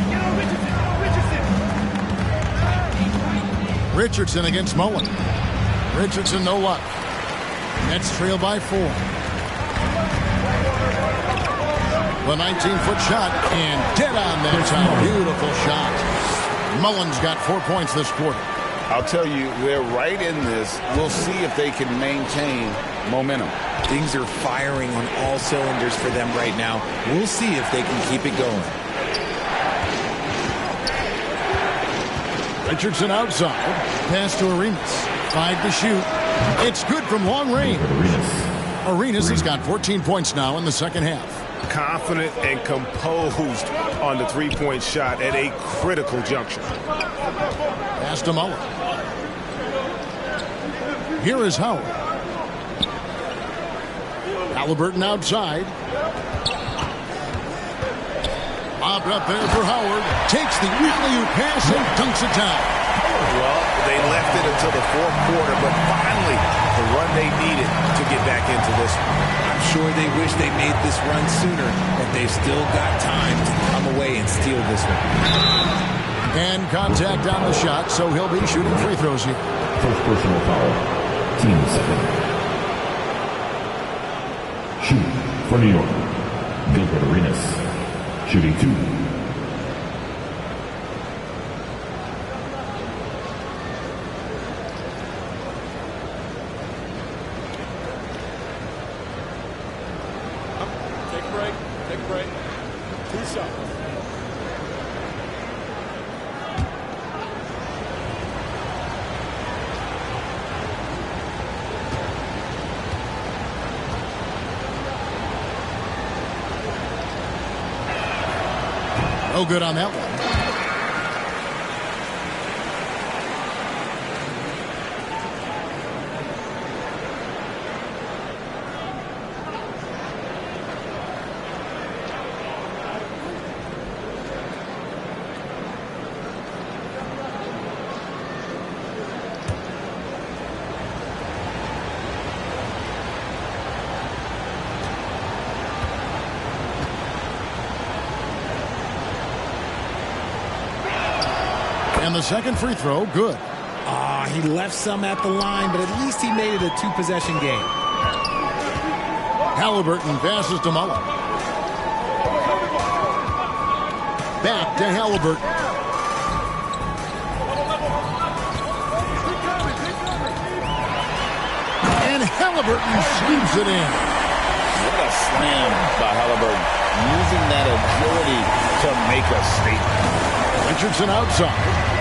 Richardson against Mullen. Richardson, no luck. Nets trail by 4. The 19-foot shot, and dead on that time. Beautiful shot. Mullen's got 4 points this quarter. I'll tell you, they're right in this. We'll see if they can maintain momentum. Things are firing on all cylinders for them right now. We'll see if they can keep it going. Richardson outside. Pass to Arenas. 5 to shoot. It's good from long range. Arenas has got 14 points now in the second half. Confident and composed on the three-point shot at a critical juncture. Pass to Mullen. Here is Howard. Halliburton outside. Lobbed up there for Howard. Takes the alley-oop pass and dunks it down. Well, they left it until the fourth quarter, but finally the run they needed to get back into this one. I'm sure they wish they made this run sooner, but they've still got time to come away and steal this one. And contact on the shot, so he'll be shooting free throws here. First personal foul. Team 7. Shooting for New York, Gilbert Arenas. Shooting 2. Take a break. Take a break. 2 shots. No good on that one. And the second free throw, good. He left some at the line, but at least he made it a two-possession game. Halliburton passes to Mullen. Back to Halliburton. And Halliburton slams it in. What a slam by Halliburton. Using that agility to make a statement. Richardson outside.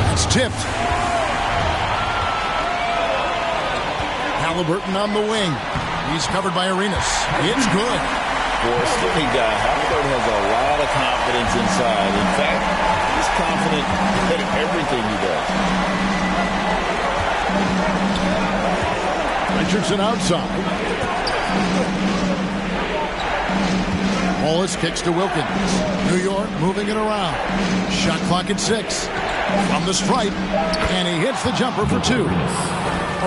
That's tipped. Halliburton on the wing. He's covered by Arenas. It's good. For a skinny guy, Halliburton has a lot of confidence inside. In fact, he's confident in everything he does. Richardson outside. Wallace kicks to Wilkins. New York moving it around. Shot clock at 6. From the stripe. And he hits the jumper for 2.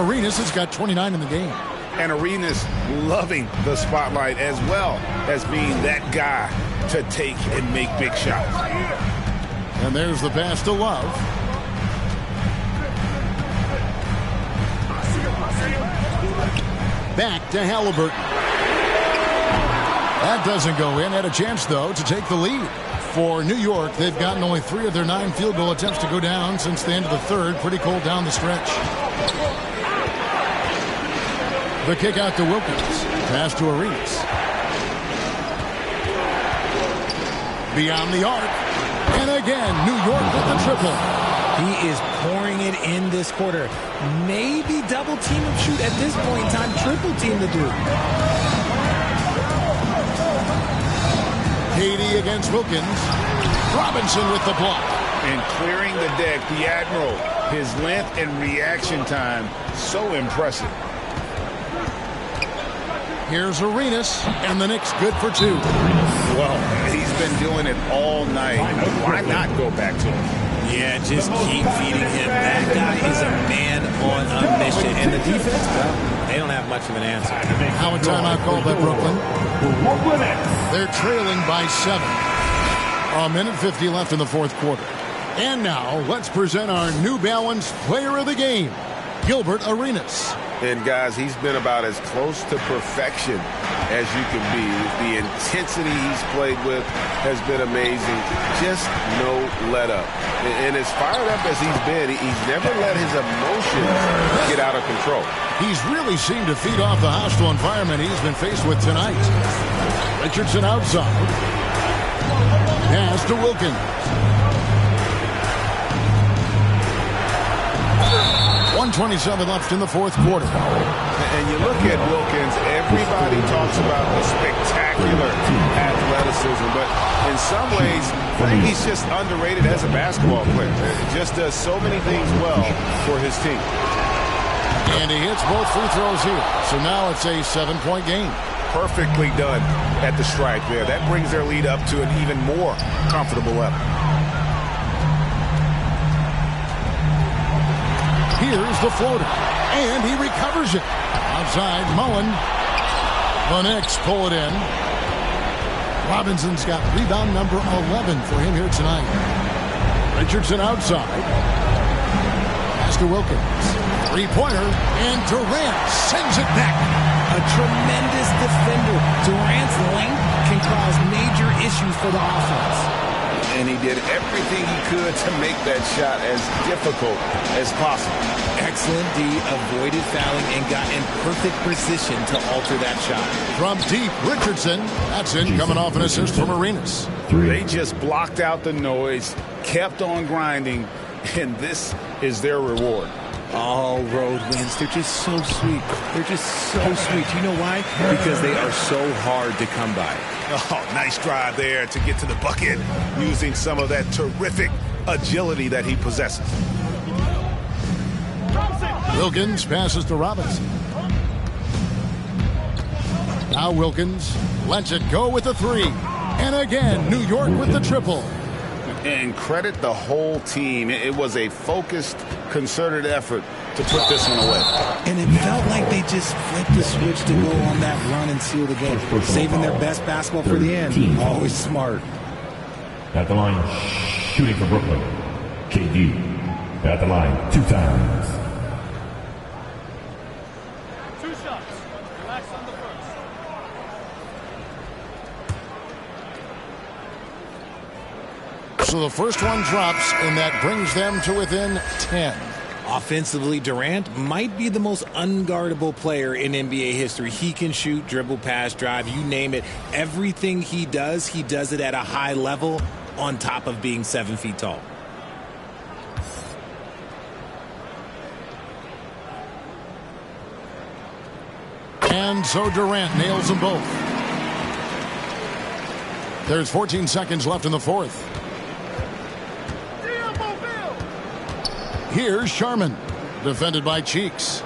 Arenas has got 29 in the game. And Arenas loving the spotlight as well as being that guy to take and make big shots. And there's the pass to Love. Back to Halliburton. That doesn't go in. Had a chance, though, to take the lead. For New York, they've gotten only 3 of their 9 field goal attempts to go down since the end of the third. Pretty cold down the stretch. The kick out to Wilkins. Pass to Arenas. Beyond the arc. And again, New York with the triple. He is pouring it in this quarter. Maybe double team him shoot at this point in time. Triple team the dude. Katie against Wilkins. Robinson with the block. And clearing the deck, the Admiral. His length and reaction time, so impressive. Here's Arenas, and the Knicks good for 2. Well, he's been doing it all night. Why not go back to him? Yeah, just keep feeding him. That guy is a man on a mission. And the defense, well, they don't have much of an answer. How a timeout called by Brooklyn. They're trailing by 7. A minute 50 left in the fourth quarter. And now, let's present our New Balance Player of the Game, Gilbert Arenas. And guys, he's been about as close to perfection as you can be. The intensity he's played with has been amazing. Just no let up. And as fired up as he's been, he's never let his emotions get out of control. He's really seemed to feed off the hostile environment he's been faced with tonight. Richardson outside. Pass to Wilkins. 1:27 left in the fourth quarter. And you look at Wilkins, everybody talks about the spectacular athleticism, but in some ways, I think he's just underrated as a basketball player. He just does so many things well for his team. And he hits both free throws here. So now it's a 7-point game. Perfectly done at the stripe there. That brings their lead up to an even more comfortable level. Here's the floater. And he recovers it. Outside, Mullen. The Knicks pull it in. Robinson's got rebound number 11 for him here tonight. Richardson outside. Pass to Wilkins. Three-pointer. And Durant sends it back. A tremendous defender. Durant's length can cause major issues for the offense. And he did everything he could to make that shot as difficult as possible. Excellent D, avoided fouling, and got in perfect position to alter that shot. From deep, Richardson. That's in, coming off an assist from Arenas. They just blocked out the noise, kept on grinding, and this is their reward. All road wins. They're just so sweet. They're just so sweet. You know why? Because they are so hard to come by. Oh, nice drive there to get to the bucket using some of that terrific agility that he possesses. Wilkins passes to Robinson. Now Wilkins lets it go with the 3. And again, New York with the triple. And credit the whole team. It was a focused concerted effort to put this one away. And it felt like they just flipped the switch to go on that run and seal the game. Saving their best basketball for the end. Always smart. At the line, shooting for Brooklyn. KD. At the line, 2 times. 2 shots. Relax on the first. So the first one drops, and that brings them to within 10. Offensively, Durant might be the most unguardable player in NBA history. He can shoot, dribble, pass, drive, you name it. Everything he does it at a high level on top of being 7 feet tall. And so Durant nails them both. There's 14 seconds left in the fourth. Here's Sharman, defended by Cheeks.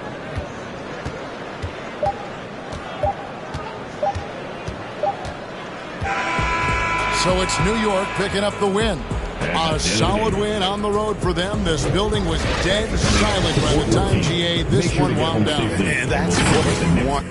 So it's New York picking up the win. A solid win on the road for them. This building was dead silent by the time, GA, this one wound down. And that's what we want.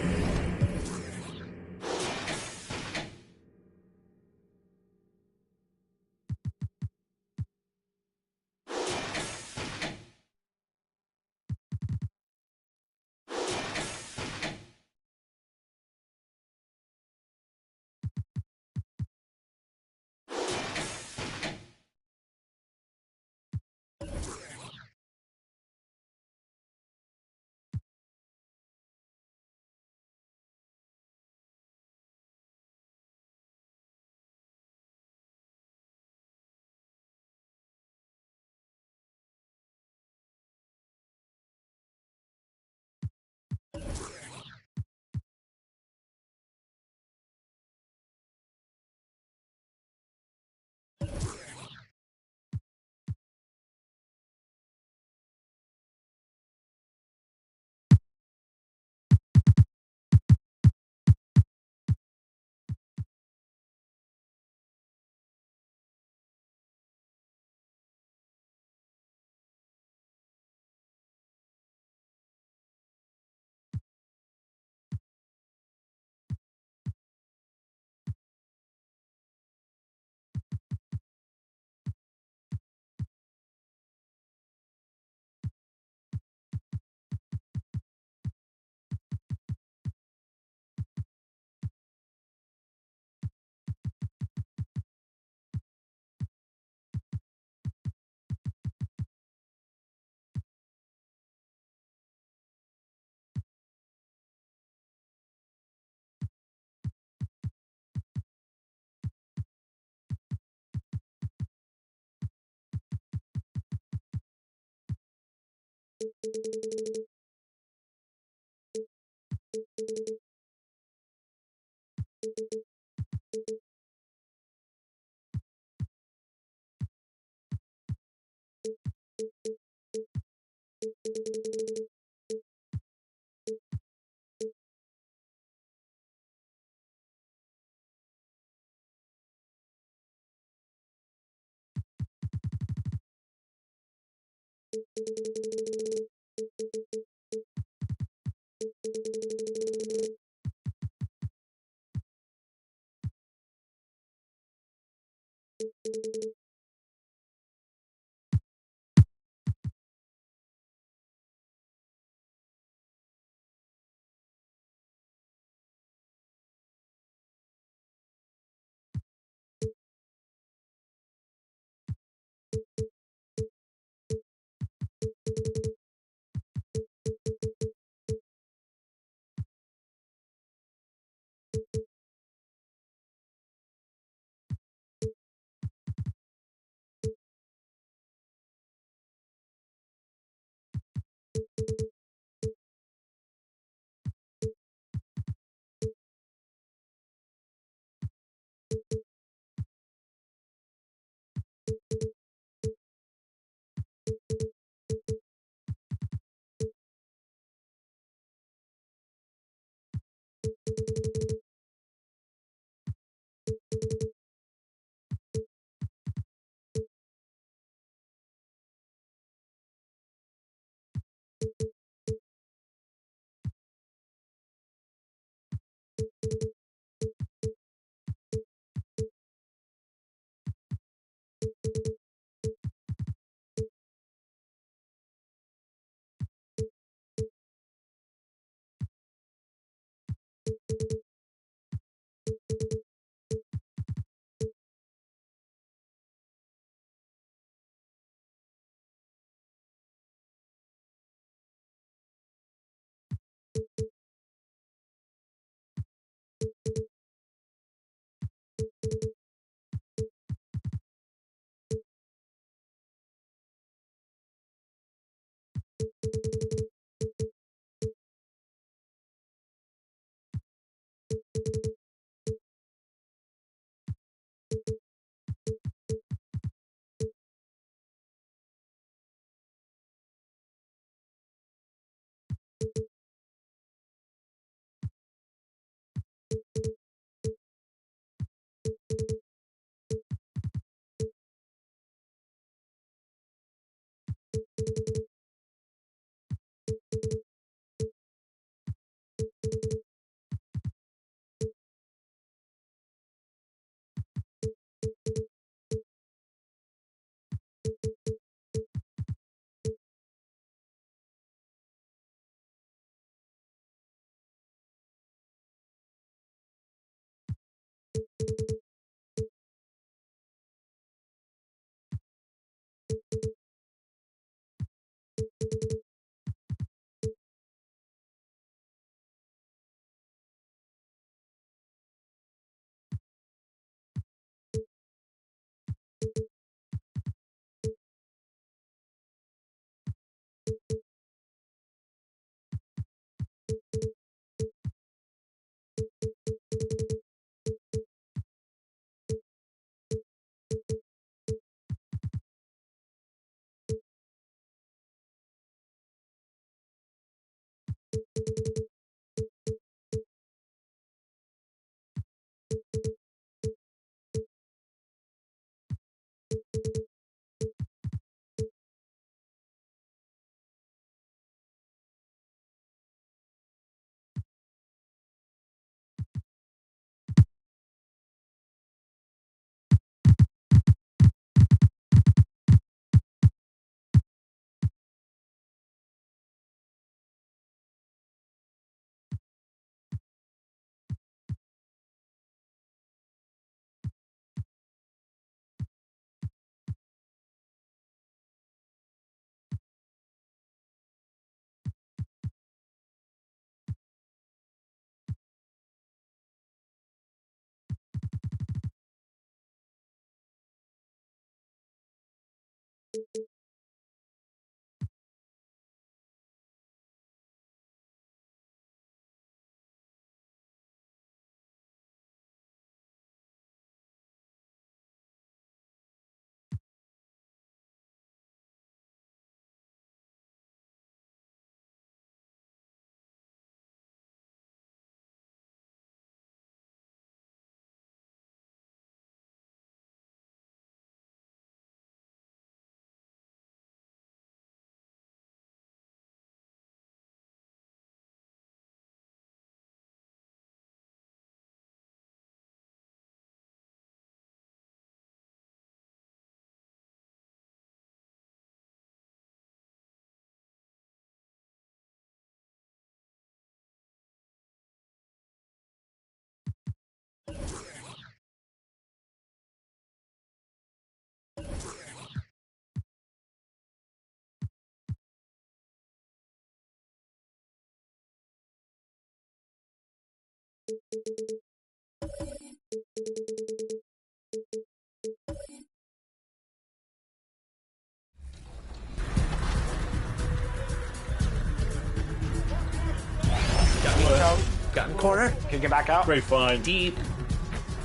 Got in the corner. Can get back out. Great find. Deep.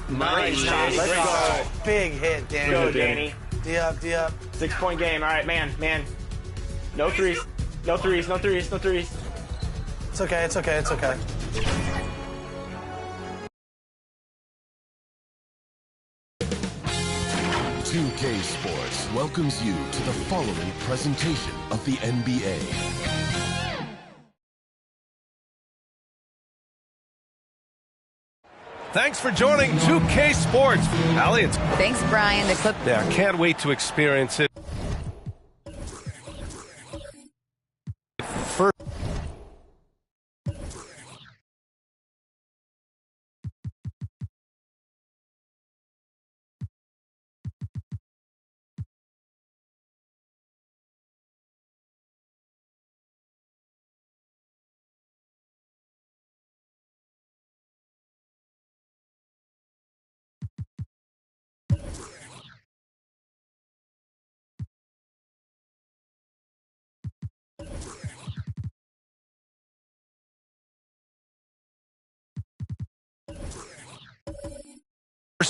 Nice. Let's go. Big hit, Danny. Go, Danny. D up, D up. 6-point game. All right, man. No threes. No threes. It's okay, it's okay, it's okay. .2K Sports welcomes you to the following presentation of the NBA. Thanks for joining 2K Sports. Allie, it's... Thanks, Brian. The clip... Yeah, can't wait to experience it. First...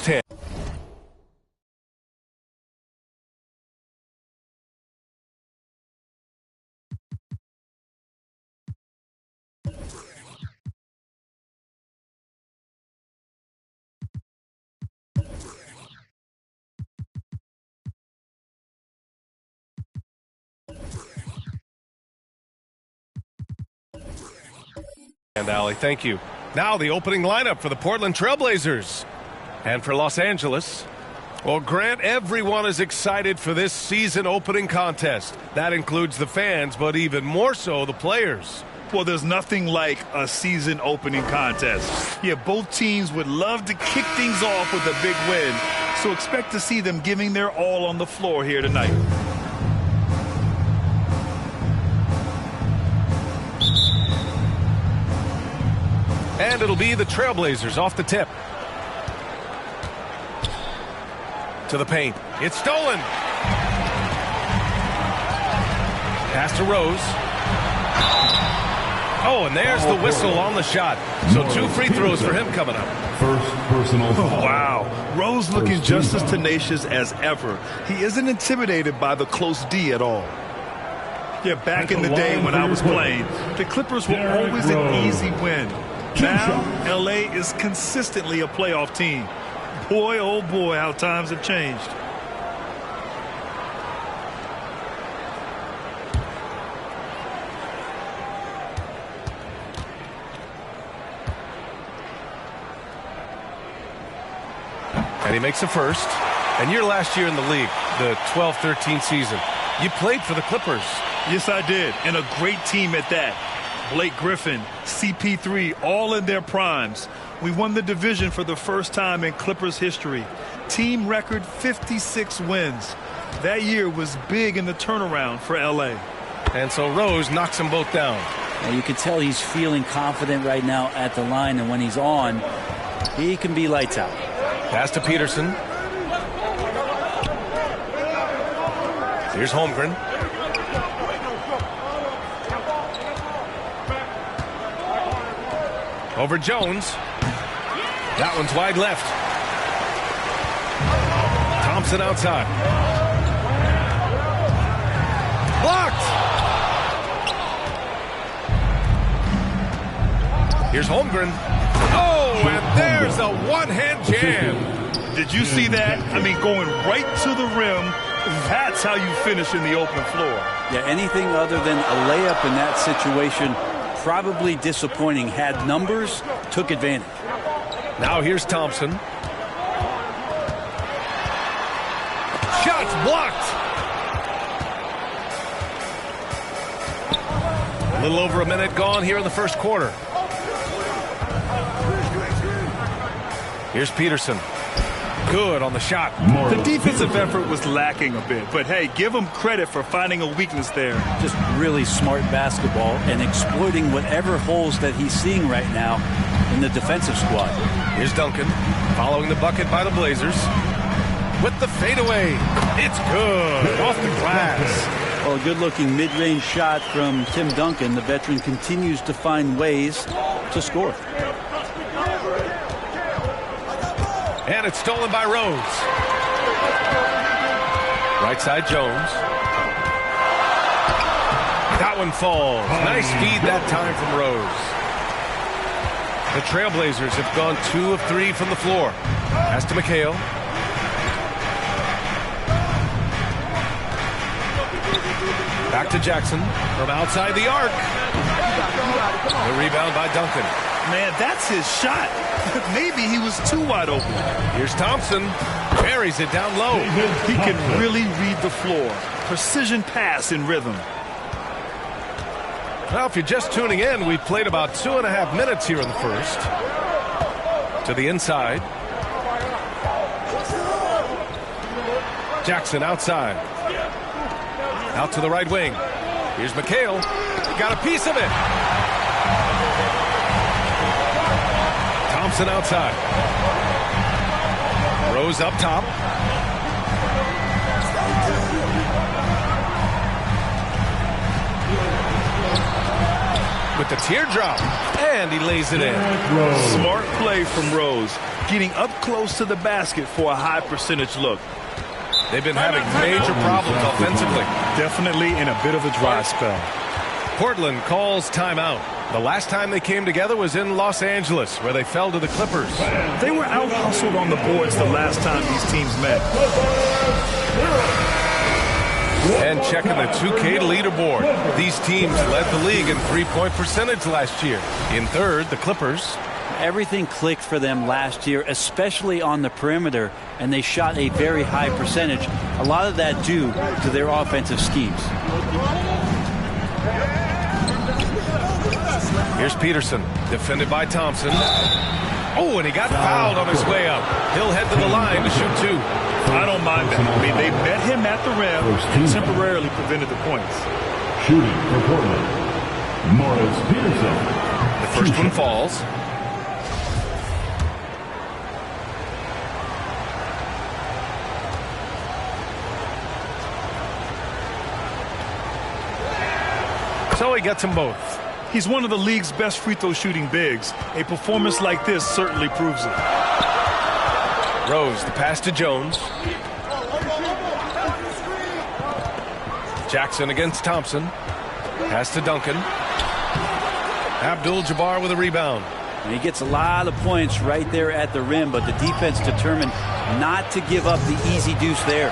hit. And Allie, thank you. Now the opening lineup for the Portland Trailblazers. And for Los Angeles, well, Grant, everyone is excited for this season opening contest. That includes the fans, but even more so the players. Well, there's nothing like a season opening contest. Yeah, both teams would love to kick things off with a big win, so expect to see them giving their all on the floor here tonight. And it'll be the Trailblazers off the tip. To the paint. It's stolen. Pass to Rose. Oh, and there's the whistle on the shot. So 2 free throws for him coming up. First personal foul. Wow. Rose looking just as tenacious as ever. He isn't intimidated by the close D at all. Yeah, back in the day when I was playing, the Clippers were always an easy win. Now, L.A. is consistently a playoff team. Boy, oh boy, how times have changed. And he makes a first. And your last year in the league, the 12-13 season, you played for the Clippers. Yes, I did, and a great team at that. Blake Griffin, CP3, all in their primes. We won the division for the first time in Clippers history. Team record 56 wins. That year was big in the turnaround for L.A. And so Rose knocks them both down. Now you can tell he's feeling confident right now at the line, and when he's on, he can be lights out. Pass to Peterson. Here's Holmgren. Over Jones. That one's wide left. Thompson outside. Blocked. Here's Holmgren. Oh, and there's a one-hand jam. Did you see that? I mean, going right to the rim. That's how you finish in the open floor. Yeah, anything other than a layup in that situation, probably disappointing. Had numbers, took advantage. Now here's Thompson. Shots blocked. A little over a minute gone here in the first quarter. Here's Peterson. Good on the shot. The defensive effort was lacking a bit, but hey, give him credit for finding a weakness there. Just really smart basketball and exploiting whatever holes that he's seeing right now in the defensive squad. Here's Duncan following the bucket by the Blazers. With the fadeaway. It's good. Off the glass. Well, a good-looking mid-range shot from Tim Duncan. The veteran continues to find ways to score. And it's stolen by Rose. Right side, Jones. That one falls. Nice feed that time from Rose. The Trailblazers have gone 2 of 3 from the floor. Pass to McHale. Back to Jackson from outside the arc. The rebound by Duncan. Man, that's his shot. Maybe he was too wide open. Here's Thompson. Buries it down low. He can really read the floor. Precision pass in rhythm. Well, if you're just tuning in, we've played about 2.5 minutes here in the first. To the inside. Jackson outside. Out to the right wing. Here's McHale. Got a piece of it. Thompson outside. Rose up top. With the teardrop. And he lays it in. Smart play from Rose. Getting up close to the basket for a high percentage look. They've been having major problems offensively. Definitely in a bit of a dry spell. Portland calls timeout. The last time they came together was in Los Angeles, where they fell to the Clippers. They were out-hustled on the boards the last time these teams met. And checking the 2K leaderboard. These teams led the league in three-point percentage last year. In third, the Clippers. Everything clicked for them last year, especially on the perimeter, and they shot a very high percentage. A lot of that due to their offensive schemes. Here's Peterson, defended by Thompson. Oh, and he got fouled on his way up. He'll head to the line to shoot 2. I don't mind that. I mean, they met him at the rim and temporarily prevented the points. Shooting for Portland, Morris Peterson. The first one falls. So he gets them both. He's one of the league's best free throw shooting bigs. A performance like this certainly proves it. Rose, the pass to Jones. Jackson against Thompson. Pass to Duncan. Abdul-Jabbar with a rebound. And he gets a lot of points right there at the rim, but the defense determined not to give up the easy deuce there.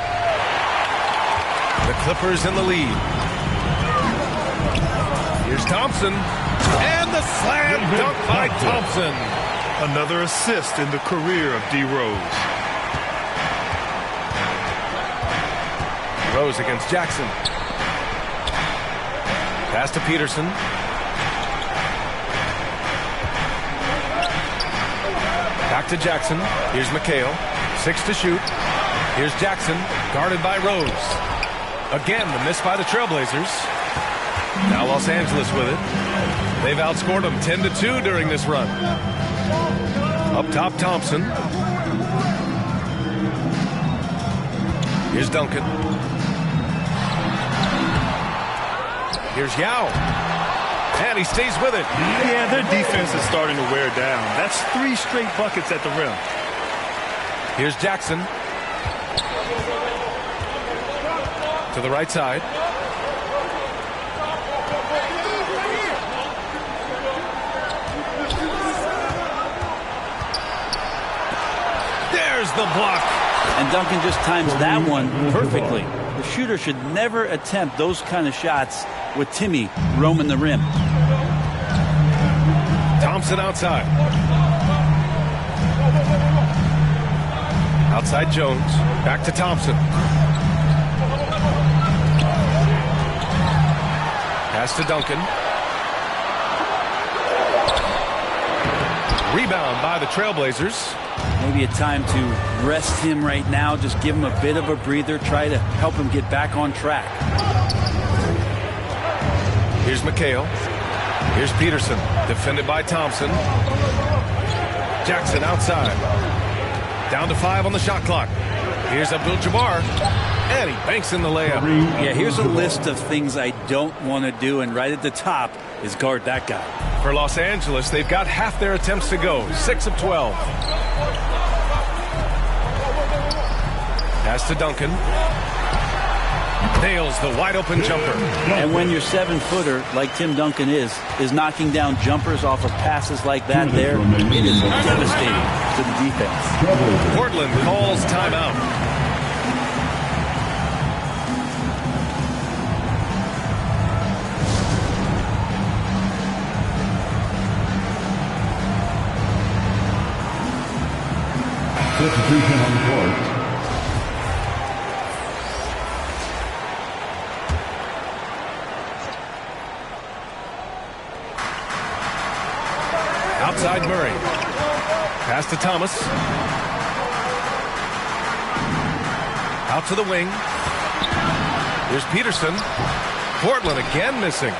The Clippers in the lead. Here's Thompson. And the slam dunk by Thompson. Another assist in the career of D. Rose. Rose against Jackson. Pass to Peterson. Back to Jackson. Here's McHale. 6 to shoot. Here's Jackson, guarded by Rose. Again, the miss by the Trailblazers. Now Los Angeles with it. They've outscored them 10-2 during this run. Up top, Thompson. Here's Duncan. Here's Yao. And he stays with it. Yeah, their defense is starting to wear down. That's 3 straight buckets at the rim. Here's Jackson. To the right side. There's the block. And Duncan just times that one perfectly. The shooter should never attempt those kind of shots with Timmy roaming the rim. Thompson outside. Outside Jones. Back to Thompson. Pass to Duncan. Rebound by the Trailblazers. Maybe a time to rest him right now. Just give him a bit of a breather. Try to help him get back on track. Here's McHale. Here's Peterson. Defended by Thompson. Jackson outside. Down to 5 on the shot clock. Here's Abdul-Jabbar. And he banks in the layup. Yeah, here's a list of things I don't want to do. And right at the top is guard that guy. For Los Angeles, they've got half their attempts to go. 6 of 12. Pass to Duncan. Nails the wide open jumper. And when your 7-footer, like Tim Duncan is knocking down jumpers off of passes like that there, it is devastating to the defense. Portland calls timeout. Substitution on the court. Outside Murray. Pass to Thomas. Out to the wing. Here's Peterson. Portland again missing.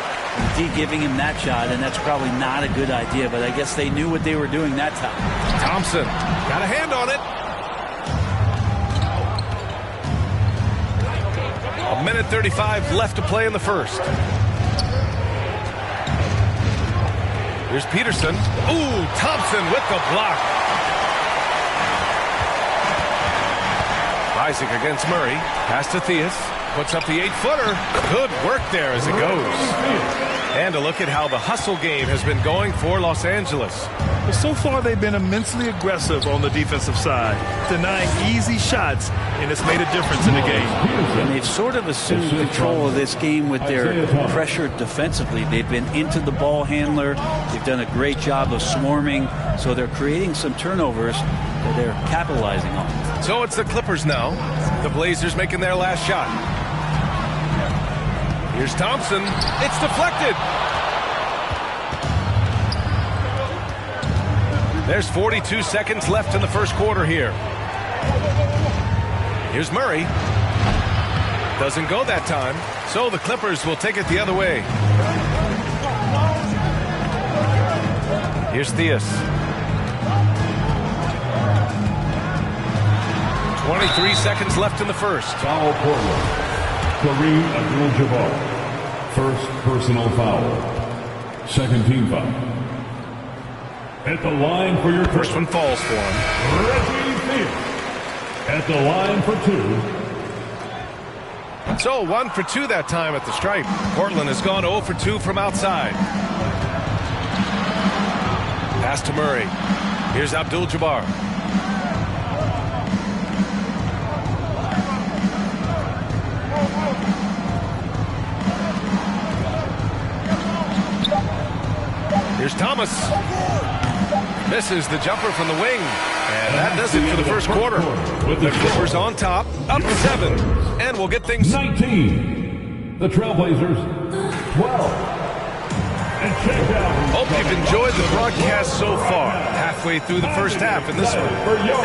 D giving him that shot, and that's probably not a good idea, but I guess they knew what they were doing that time. Thompson got a hand on it. 1:35 left to play in the first. Here's Peterson. Ooh, Thompson with the block. Isaac against Murray. Pass to Theus. Puts up the 8-footer. Good work there as it goes. And a look at how the hustle game has been going for Los Angeles. But so far, they've been immensely aggressive on the defensive side, denying easy shots, and it's made a difference in the game. And they've sort of assumed control of this game with their pressure defensively. They've been into the ball handler. They've done a great job of swarming, so they're creating some turnovers that they're capitalizing on. So it's the Clippers now. The Blazers making their last shot. Here's Thompson. It's deflected. There's 42 seconds left in the first quarter here. Here's Murray. Doesn't go that time, so the Clippers will take it the other way. Here's Theus. 23 seconds left in the first. Foul Portland. Kareem Abdul-Jabbar. First personal foul. Second team foul. At the line for your first one falls for him. Reggie Theus. At the line for 2. So 1 for 2 that time at the stripe. Portland has gone 0 for 2 from outside. Pass to Murray. Here's Abdul-Jabbar. Here's Thomas. Misses the jumper from the wing. And that does it for the first quarter. The Clippers on top, up 7. And we'll get things 19. The Trailblazers, 12. And check out. Hope you've enjoyed the broadcast so far. Halfway through the first half in this one.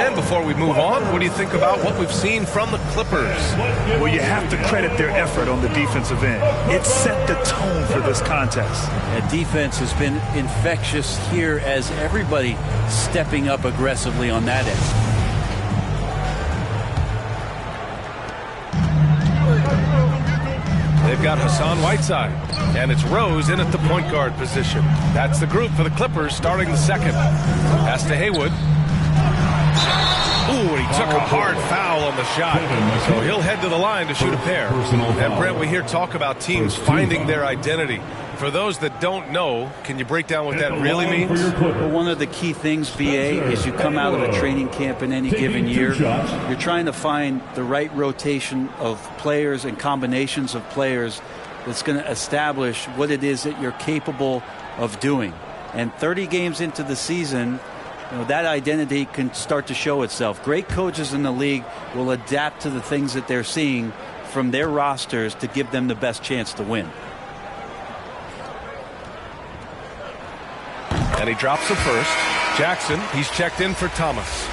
And before we move on, what do you think about what we've seen from the Clippers? Well, you have to credit their effort on the defensive end. It set the tone for this contest. The defense has been infectious here as everybody stepping up aggressively on that end. They've got Hassan Whiteside, and it's Rose in at the point guard position. That's the group for the Clippers starting the second. Pass to Haywood. Ooh, he took a hard foul on the shot. So he'll head to the line to shoot a pair. And Brent, we hear talk about teams finding their identity. For those that don't know, can you break down what that really means? Well, one of the key things, BA, is you come out of a training camp in any given year. You're trying to find the right rotation of players and combinations of players that's going to establish what it is that you're capable of doing. And 30 games into the season, that identity can start to show itself. Great coaches in the league will adapt to the things that they're seeing from their rosters to give them the best chance to win. And he drops the first. Jackson, he's checked in for Thomas.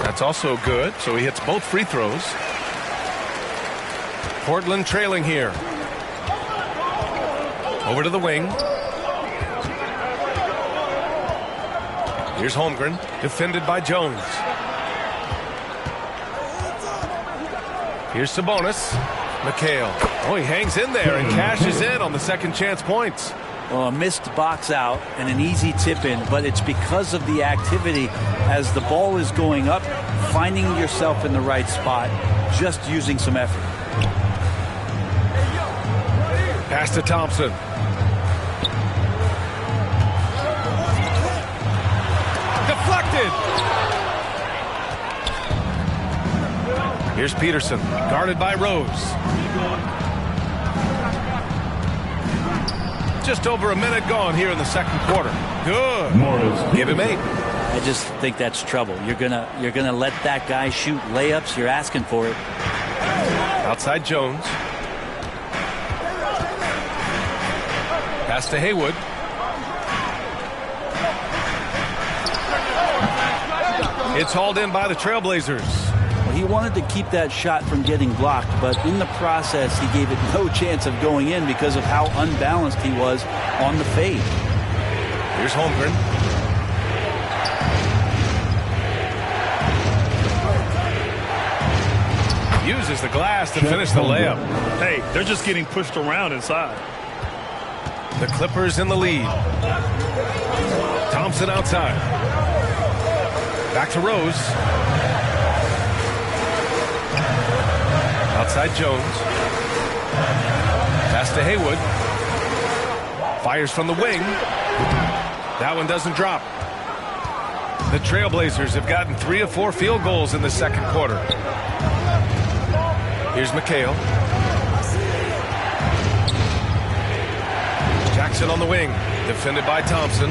That's also good, so he hits both free throws. Portland trailing here. Over to the wing. Here's Holmgren, defended by Jones. Here's Sabonis. McHale. Oh, he hangs in there and cashes in on the second chance points. Well, a missed box out and an easy tip in, but it's because of the activity as the ball is going up, finding yourself in the right spot, just using some effort. Pass to Thompson. Deflected. Here's Peterson, guarded by Rose. Just over a minute gone here in the second quarter. Good. Give him 8. I just think that's trouble. You're gonna let that guy shoot layups. You're asking for it. Outside Jones. Pass to Haywood. It's hauled in by the Trailblazers. Well, he wanted to keep that shot from getting blocked, but in the process, he gave it no chance of going in because of how unbalanced he was on the fade. Here's Holmgren. Uses the glass to finish the layup. Hey, they're just getting pushed around inside. The Clippers in the lead. Thompson outside. Back to Rose. Outside Jones. Pass to Haywood. Fires from the wing. That one doesn't drop. The Trailblazers have gotten 3 of 4 field goals in the second quarter. Here's McHale. Jackson on the wing, defended by Thompson.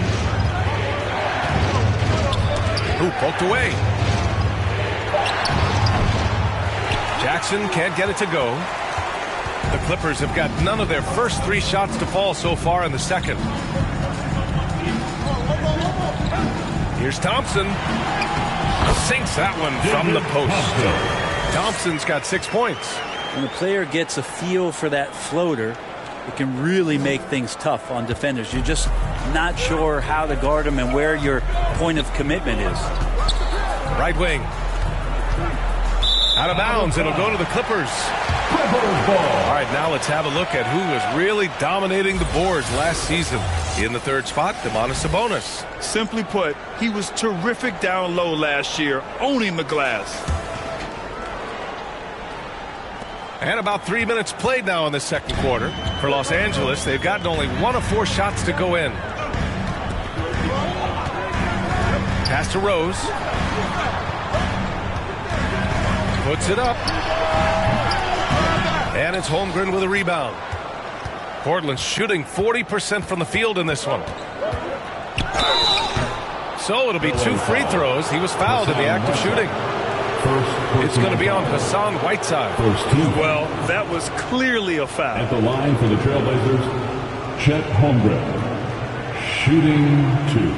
Who poked away. Jackson can't get it to go. The Clippers have got none of their first 3 shots to fall so far in the second. Here's Thompson. Sinks that one from the post. Thompson's got 6 points. When a player gets a feel for that floater, it can really make things tough on defenders. You're just not sure how to guard them and where your point of commitment is. Right wing. Out of bounds. It'll go to the Clippers. All right, now let's have a look at who was really dominating the boards last season. In the 3rd spot, Domantas Sabonis. Simply put, he was terrific down low last year, owning the glass. And about 3 minutes played now in the second quarter. For Los Angeles, they've gotten only 1 of 4 shots to go in. Pass to Rose. Puts it up. And it's Holmgren with a rebound. Portland's shooting 40% from the field in this one. So it'll be 2 free throws. He was fouled in the act of shooting. It's going to be on Hassan Whiteside. Well, that was clearly a foul. At the line for the Trailblazers, Chet Holmgren, shooting 2.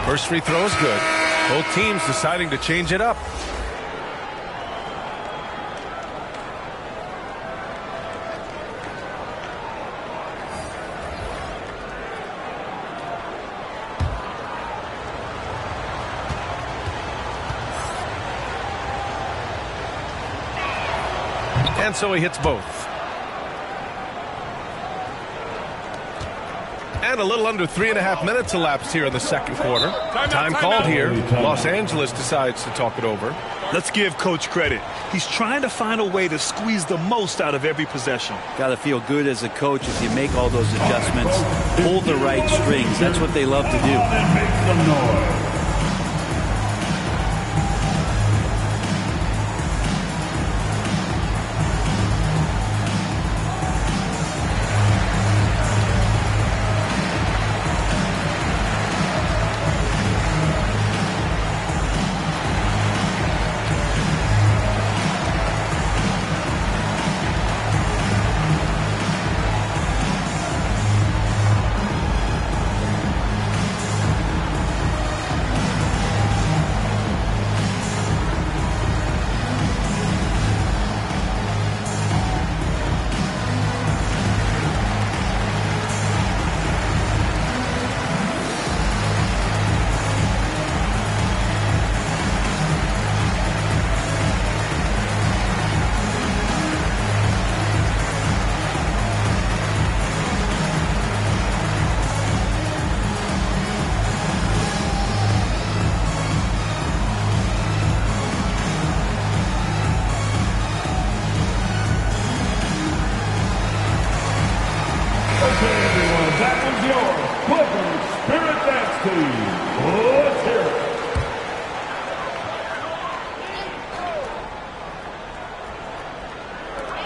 First free throw is good. Both teams deciding to change it up. And so he hits both. And a little under 3.5 minutes elapsed here in the second quarter. Time called here. Los Angeles decides to talk it over. Let's give Coach credit. He's trying to find a way to squeeze the most out of every possession. Got to feel good as a coach if you make all those adjustments, pull the right strings. That's what they love to do. Make some noise.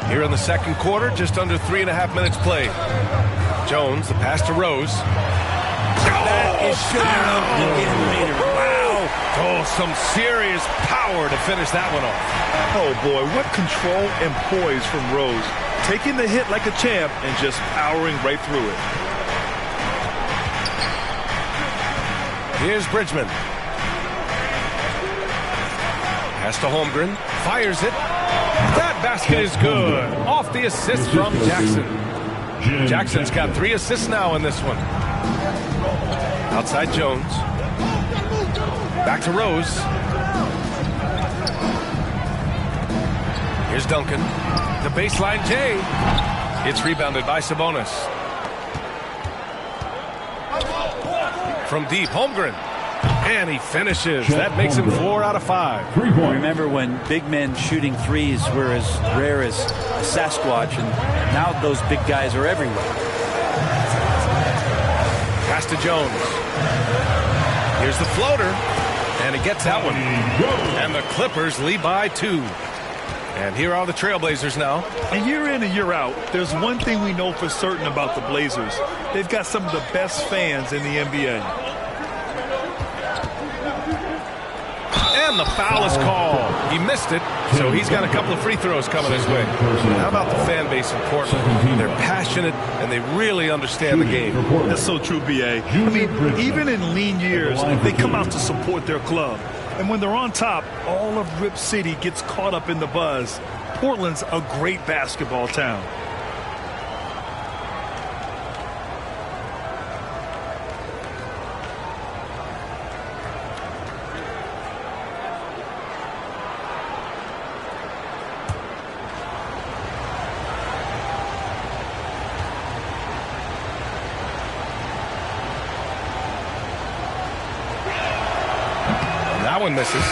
Here in the second quarter, just under 3.5 minutes played. Jones, the pass to Rose. That is showing up again later. Wow. Oh, some serious power to finish that one off. Oh, boy, what control and poise from Rose. Taking the hit like a champ and just powering right through it. Here's Bridgman. Pass to Holmgren. Fires it. That basket is good. Off the assist from Jackson. Jackson's got 3 assists now in this one. Outside Jones. Back to Rose. Here's Duncan. The baseline J. It's rebounded by Sabonis. From deep, Holmgren. And he finishes. That makes him 4 out of 5. Remember when big men shooting threes were as rare as a Sasquatch, and now those big guys are everywhere. Pass to Jones. Here's the floater, and he gets that one. And the Clippers lead by 2. And here are the Trailblazers now. And year in and year out, there's one thing we know for certain about the Blazers. They've got some of the best fans in the NBA. And the foul is called. He missed it, so he's got a couple of free throws coming his way. How about the fan base in Portland? They're passionate, and they really understand the game. That's so true, B.A. I mean, even in lean years, they come out to support their club. And when they're on top, all of Rip City gets caught up in the buzz. Portland's a great basketball town. That one misses.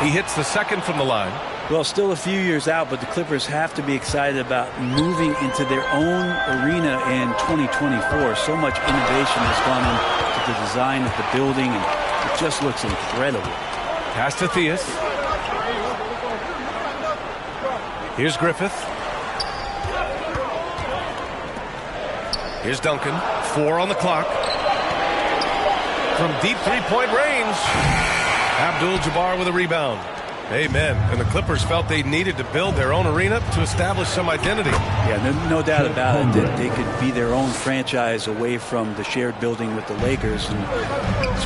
He hits the second from the line. Well, still a few years out, but the Clippers have to be excited about moving into their own arena in 2024. So much innovation has gone into the design of the building, and it just looks incredible. Pass to Theus. Here's Griffith. Here's Duncan. 4 on the clock. From deep three-point range. Abdul-Jabbar with a rebound. Amen. And the Clippers felt they needed to build their own arena to establish some identity. Yeah, no doubt about it that they could be their own franchise away from the shared building with the Lakers. And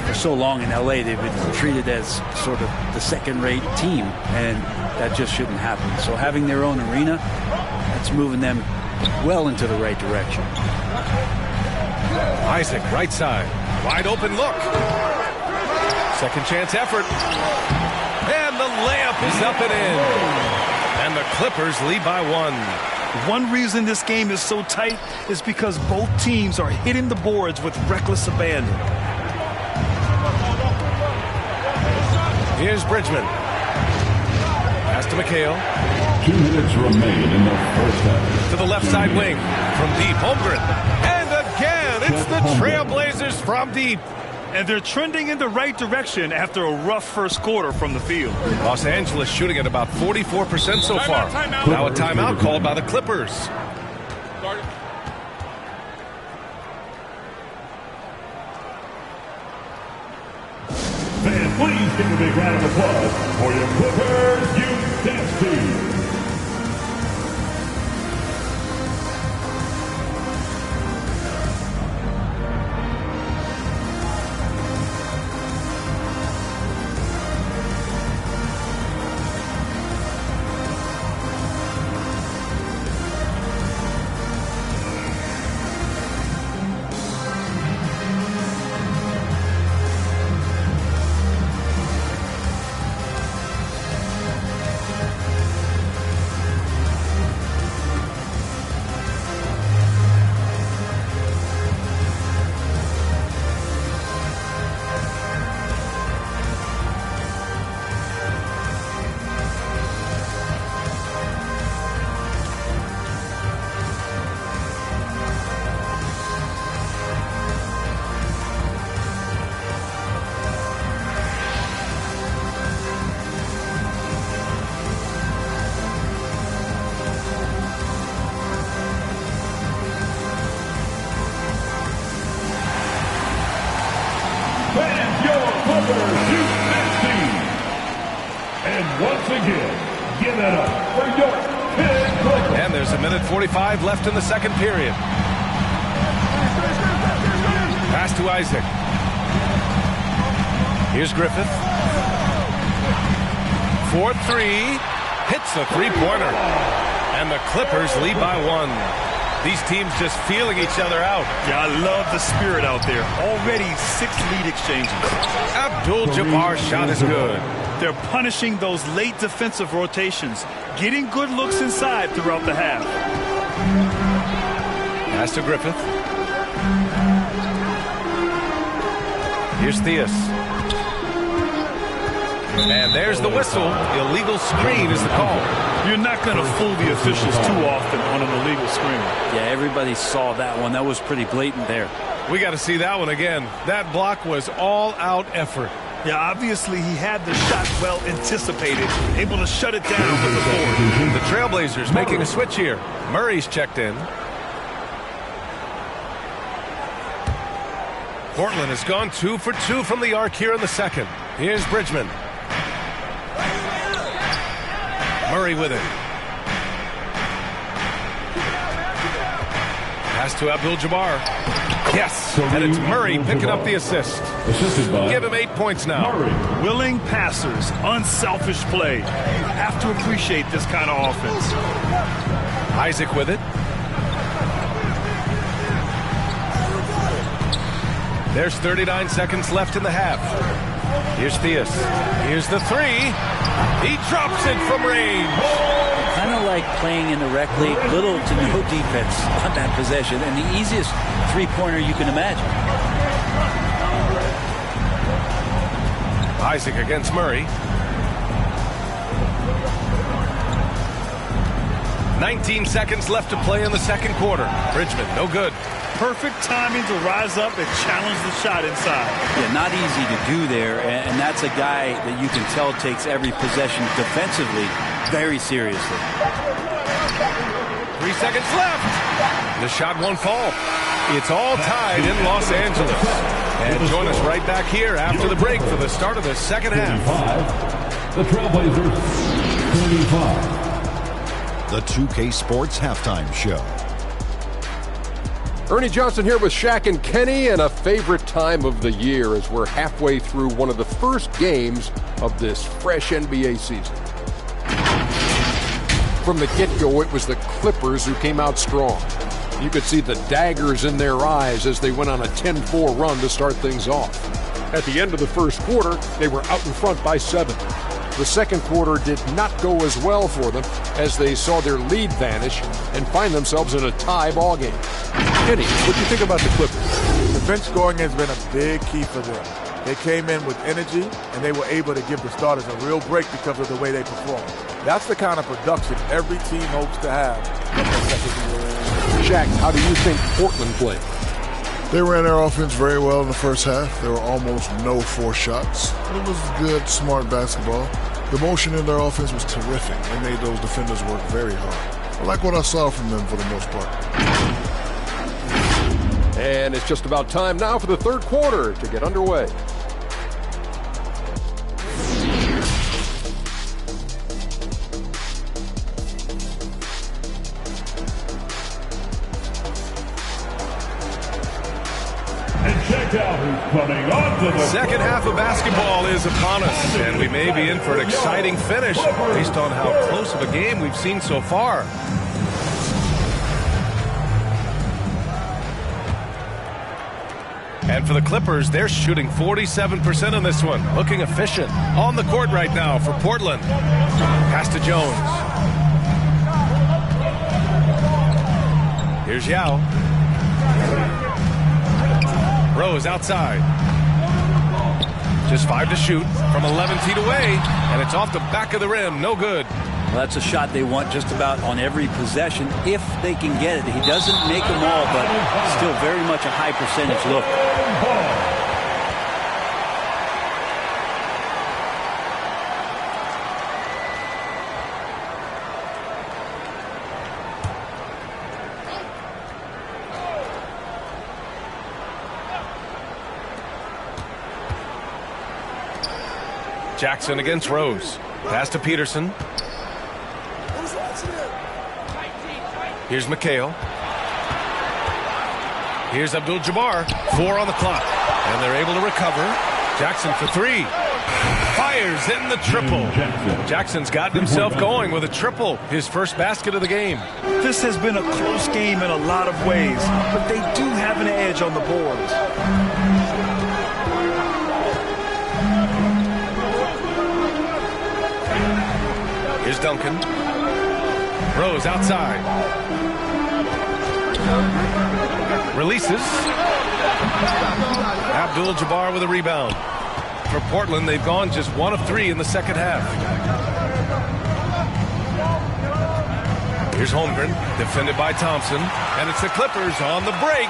for so long in L.A., they've been treated as sort of the second-rate team, and that just shouldn't happen. So having their own arena, that's moving them well into the right direction. Isaac, right side. Wide open look. Second chance effort. And the layup is up and in. And the Clippers lead by 1. One reason this game is so tight is because both teams are hitting the boards with reckless abandon. Here's Bridgman. Pass to McHale. 2 minutes remain in the first half. To the left side wing. From deep, Holmgren. And again, it's the Trailblazers from deep. And they're trending in the right direction after a rough first quarter from the field. Los Angeles shooting at about 44% so far. Now a timeout called by the Clippers. Fans, please give a big round of applause for your Clippers Youth Dance Team. And there's 1:45 left in the second period. Pass to Isaac. Here's Griffith. for three. Hits the three-pointer. And the Clippers lead by 1. These teams just feeling each other out. Yeah, I love the spirit out there. Already 6 lead exchanges. Abdul-Jabbar's shot is good. They're punishing those late defensive rotations, getting good looks inside throughout the half. Pass to Griffith. Here's Theus. And there's the whistle. Illegal screen is the call. You're not going to fool the officials too often on an illegal screen. Yeah, everybody saw that one. That was pretty blatant there. We got to see that one again. That block was all-out effort. Yeah, obviously he had the shot well anticipated, able to shut it down with the board. The Trailblazers making a switch here. Murray's checked in. Portland has gone 2 for 2 from the arc here in the second. Here's Bridgman. Murray with it. Pass to Abdul-Jabbar. Yes, and it's Murray picking up the assist. Give him 8 points now. Willing passers, unselfish play. You have to appreciate this kind of offense. Isaac with it. There's 39 seconds left in the half. Here's Theus. Here's the three. He drops it from range. Kind of like playing in the rec league, little to no defense on that possession, and the easiest three-pointer you can imagine. Isaac against Murray. 19 seconds left to play in the second quarter. Bridgman, no good. Perfect timing to rise up and challenge the shot inside. Yeah, not easy to do there, and that's a guy that you can tell takes every possession defensively very seriously. 3 seconds left. The shot won't fall. It's all tied in Los Angeles. And join us right back here after the break for the start of the second half. The Trailblazers 35. The 2K Sports Halftime Show. Ernie Johnson here with Shaq and Kenny, and a favorite time of the year as we're halfway through one of the first games of this fresh NBA season. From the get-go, it was the Clippers who came out strong. You could see the daggers in their eyes as they went on a 10-4 run to start things off. At the end of the first quarter, they were out in front by 7. The second quarter did not go as well for them as they saw their lead vanish and find themselves in a tie ball game. Kenny, what do you think about the Clippers? The bench scoring has been a big key for them. They came in with energy, and they were able to give the starters a real break because of the way they performed. That's the kind of production every team hopes to have. Shaq, how do you think Portland played? They ran their offense very well in the first half. There were almost no forced shots. It was good, smart basketball. The motion in their offense was terrific. They made those defenders work very hard. I like what I saw from them for the most part. And it's just about time now for the third quarter to get underway. Second half of basketball is upon us, and we may be in for an exciting finish based on how close of a game we've seen so far. And for the Clippers, they're shooting 47% in this one, looking efficient. On the court right now for Portland. Pass to Jones. Here's Yao. Rose outside. Just 5 to shoot from 11 feet away, and it's off the back of the rim. No good. Well, that's a shot they want just about on every possession if they can get it. He doesn't make them all, but still very much a high percentage look. Jackson against Rose. Pass to Peterson. Here's McHale. Here's Abdul-Jabbar. 4 on the clock. And they're able to recover. Jackson for 3. Fires in the triple. Jackson's got himself going with a triple, his first basket of the game. This has been a close game in a lot of ways, but they do have an edge on the boards. Here's Duncan. Rose outside. Releases. Abdul-Jabbar with a rebound. For Portland, they've gone just 1 of 3 in the second half. Here's Holmgren, defended by Thompson, and it's the Clippers on the break.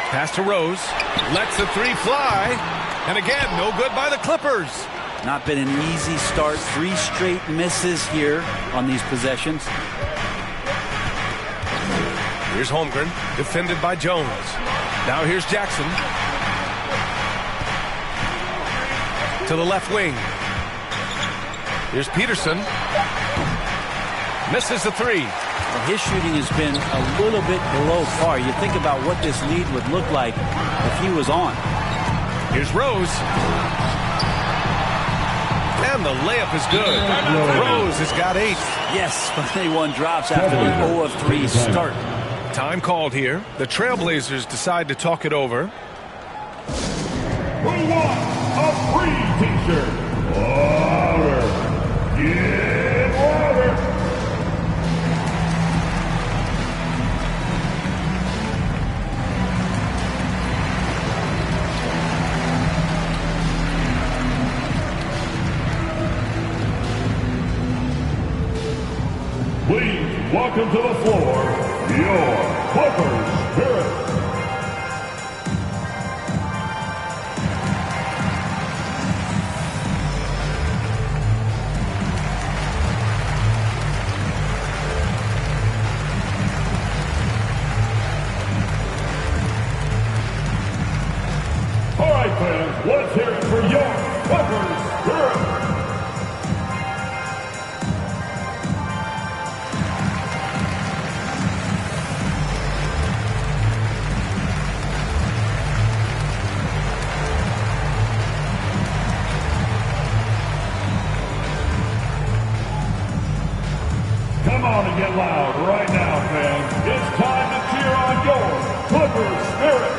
Pass to Rose, lets the 3 fly, and again, no good by the Clippers. Not been an easy start. 3 straight misses here on these possessions. Here's Holmgren, defended by Jones. Now here's Jackson. To the left wing. Here's Peterson. Misses the 3. Well, his shooting has been a little bit below par. You think about what this lead would look like if he was on. Here's Rose. And the layup is good. Rose has got 8. Yes, but they won drops after the 0 of 3 start. Time called here. The Trailblazers decide to talk it over. Who wants a free t-shirt? Water. Get water. Please welcome to the floor your Clippers Spirit. All right, fans, let's hear it for your Clippers Spirit. Come on and get loud right now, fans. It's time to cheer on your Clippers Spirit.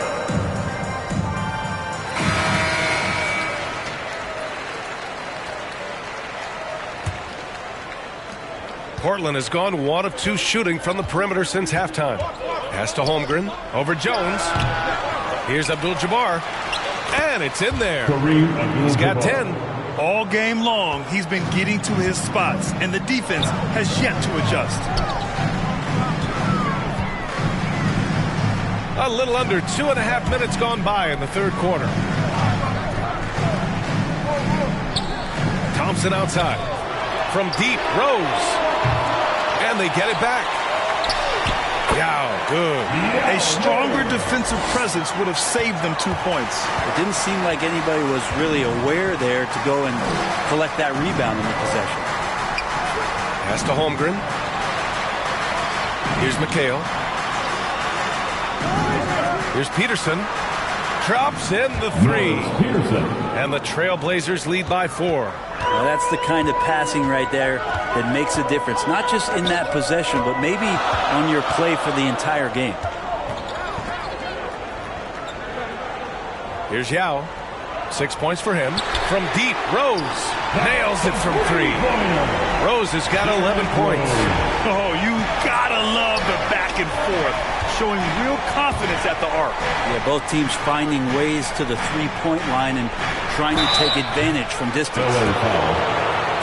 Portland has gone 1 of 2 shooting from the perimeter since halftime. Pass to Holmgren over Jones. Here's Abdul-Jabbar. And it's in there. He's got 10. All game long, he's been getting to his spots, and the defense has yet to adjust. A little under 2.5 minutes gone by in the third quarter. Thompson outside. From deep, Rose. And they get it back. Yow, good. A stronger defensive presence would have saved them 2 points. It didn't seem like anybody was really aware there to go and collect that rebound in the possession. Pass to Holmgren. Here's McHale. Here's Peterson. Drops in the 3. And the Trailblazers lead by 4. Well, that's the kind of passing right there that makes a difference. Not just in that possession, but maybe on your play for the entire game. Here's Yao. 6 points for him. From deep, Rose nails it from 3. Rose has got 11 points. Oh, you gotta love the back and forth, showing real confidence at the arc. Yeah, both teams finding ways to the three-point line and trying to take advantage from distance.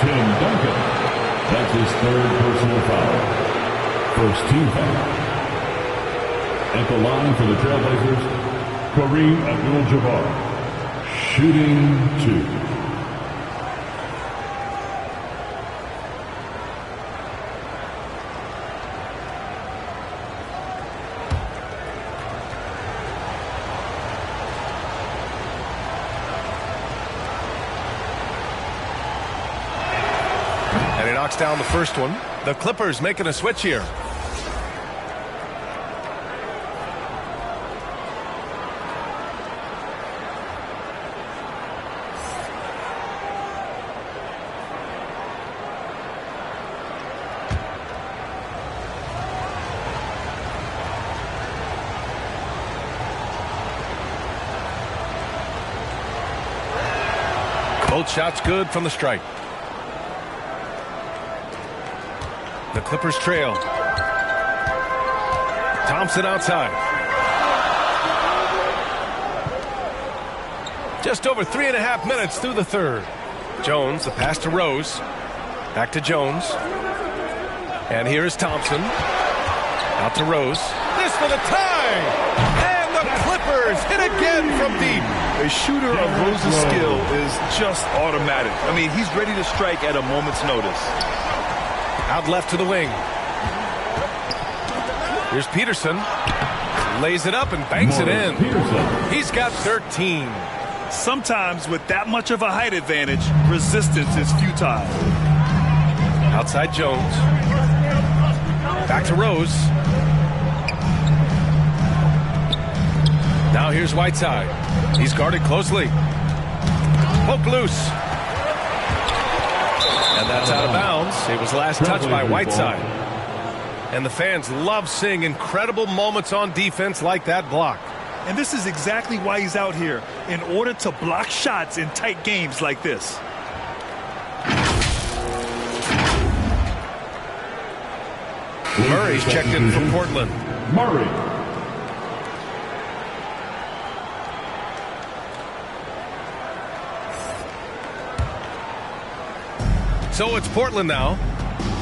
Tim Duncan. That's his 3rd personal foul. First team foul. At the line for the Trailblazers, Kareem Abdul-Jabbar. Shooting 2. And he knocks down the first one. The Clippers making a switch here. Both shots good from the stripe. The Clippers trail. Thompson outside. Just over 3.5 minutes through the third. Jones, the pass to Rose. Back to Jones. And here is Thompson. Out to Rose. This for the tie! And the Clippers hit again from deep. A shooter of Rose's skill is just automatic. I mean, he's ready to strike at a moment's notice. Out left to the wing. Here's Peterson. Lays it up and banks it in. He's got 13. Sometimes with that much of a height advantage, resistance is futile. Outside Jones. Back to Rose. Now here's Whiteside. He's guarded closely. Poke loose. And that's out of bounds. It was last touched by Whiteside. And the fans love seeing incredible moments on defense like that block. And this is exactly why he's out here, in order to block shots in tight games like this. Murray's checked in for Portland. Murray. So it's Portland now.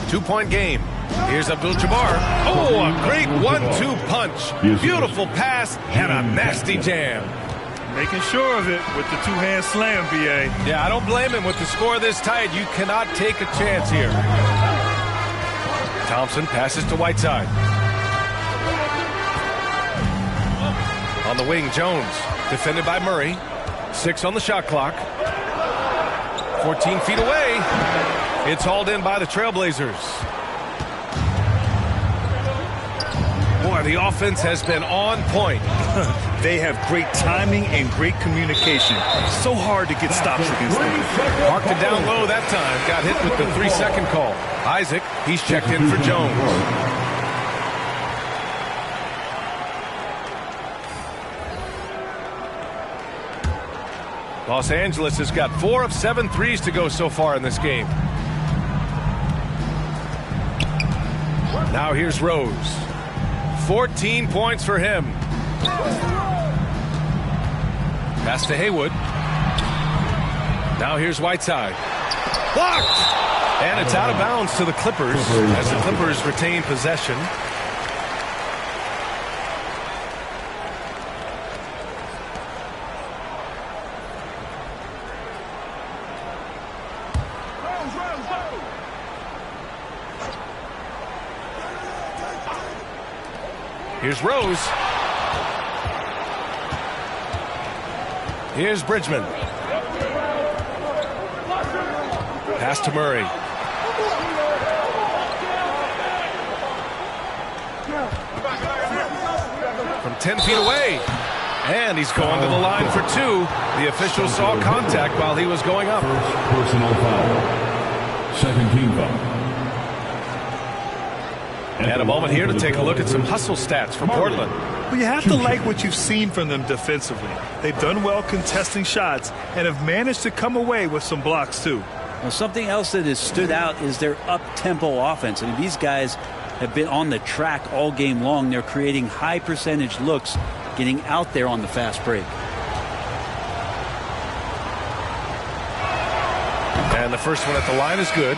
2-point game. Here's Abdul-Jabbar. Oh, a great 1-2 punch. Beautiful pass and a nasty jam. Making sure of it with the two-hand slam, B.A. Yeah, I don't blame him. With the score this tight, you cannot take a chance here. Thompson passes to Whiteside. On the wing, Jones. Defended by Murray. 6 on the shot clock. 14 feet away. It's hauled in by the Trailblazers. Boy, the offense has been on point. They have great timing and great communication. So hard to get stops against them. Marked it down low that time. Got hit with the 3-second call. Isaac, he's checked in for Jones. Los Angeles has got 4 of 7 threes to go so far in this game. Now here's Rose. 14 points for him. Pass to Haywood. Now here's Whiteside. Blocked! And it's out of bounds to the Clippers as the Clippers retain possession. Here's Rose. Here's Bridgman. Pass to Murray. From 10 feet away. And he's going to the line for 2. The official saw contact while he was going up. First personal foul. Second team foul. And a moment here to take a look at some hustle stats for Portland. Well, you have to like what you've seen from them defensively. They've done well contesting shots and have managed to come away with some blocks, too. Well, something else that has stood out is their up-tempo offense. I mean, these guys have been on the track all game long. They're creating high-percentage looks, getting out there on the fast break. And the first one at the line is good.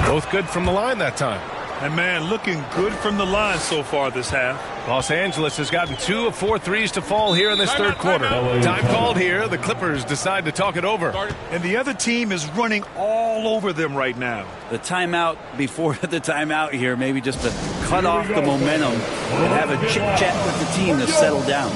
Both good from the line that time. And, man, looking good from the line so far this half. Los Angeles has gotten 2 of 4 threes to fall here in this third quarter. Time called here. The Clippers decide to talk it over. And the other team is running all over them right now. The timeout before the timeout here, maybe just to cut off the momentum and have a chit-chat with the team to settle down.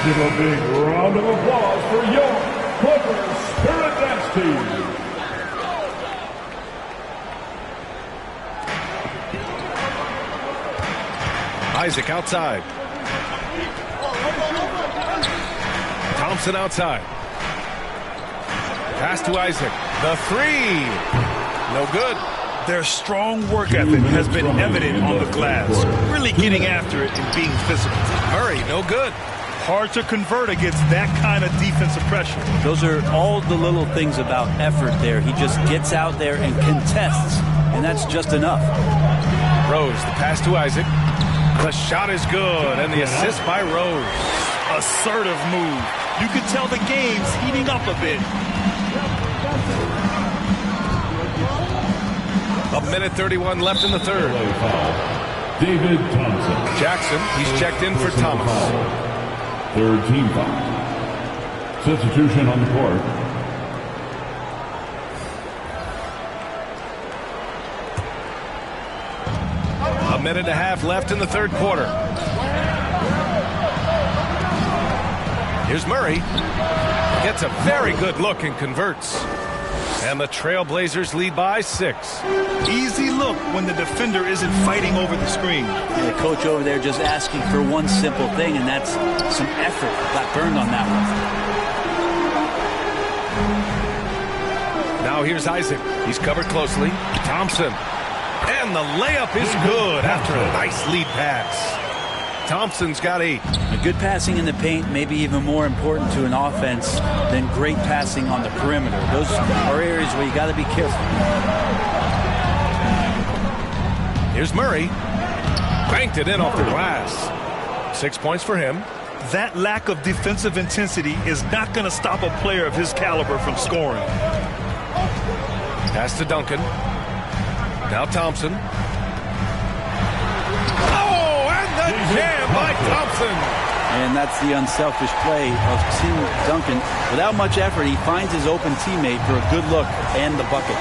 give a big round of applause for your Clippers Spirit Dance Team. Isaac outside. Thompson outside. Pass to Isaac. The three. No good. Their strong work ethic has been evident on the glass. Really getting after it and being physical. Murray, no good. Hard to convert against that kind of defensive pressure. Those are all the little things about effort there. He just gets out there and contests, and that's just enough. Rose, the pass to Isaac. The shot is good, and the assist by Rose. Assertive move. You can tell the game's heating up a bit. A minute 31 left in the third. David Thompson. Jackson, he's checked in for Thomas. Third team foul. Substitution on the court. A minute and a half left in the third quarter. Here's Murray. Gets a very good look and converts. And the Trailblazers lead by 6. Easy look when the defender isn't fighting over the screen. The coach over there just asking for one simple thing, and that's some effort. Got burned on that one. Now here's Isaac. He's covered closely. Thompson. And the layup is good after a nice lead pass. Thompson's got 8. Good passing in the paint may be even more important to an offense than great passing on the perimeter. Those are areas where you got to be careful. Here's Murray. Banked it in off the glass. 6 points for him. That lack of defensive intensity is not going to stop a player of his caliber from scoring. Pass to Duncan. Now Thompson. Jam by Thompson. And that's the unselfish play of Tim Duncan. Without much effort, he finds his open teammate for a good look and the bucket.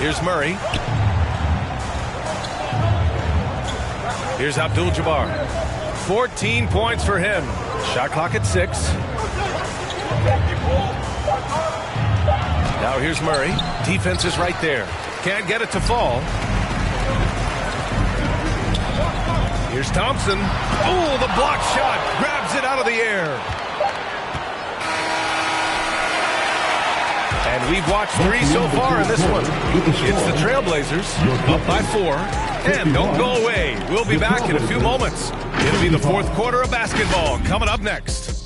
Here's Murray. Here's Abdul-Jabbar. 14 points for him. Shot clock at 6. Now here's Murray. Defense is right there. Can't get it to fall. Here's Thompson. Oh, the block shot. Grabs it out of the air. And we've watched 3 so far in this one. It's the Trailblazers up by 4. And don't go away. We'll be back in a few moments. It'll be the fourth quarter of basketball coming up next.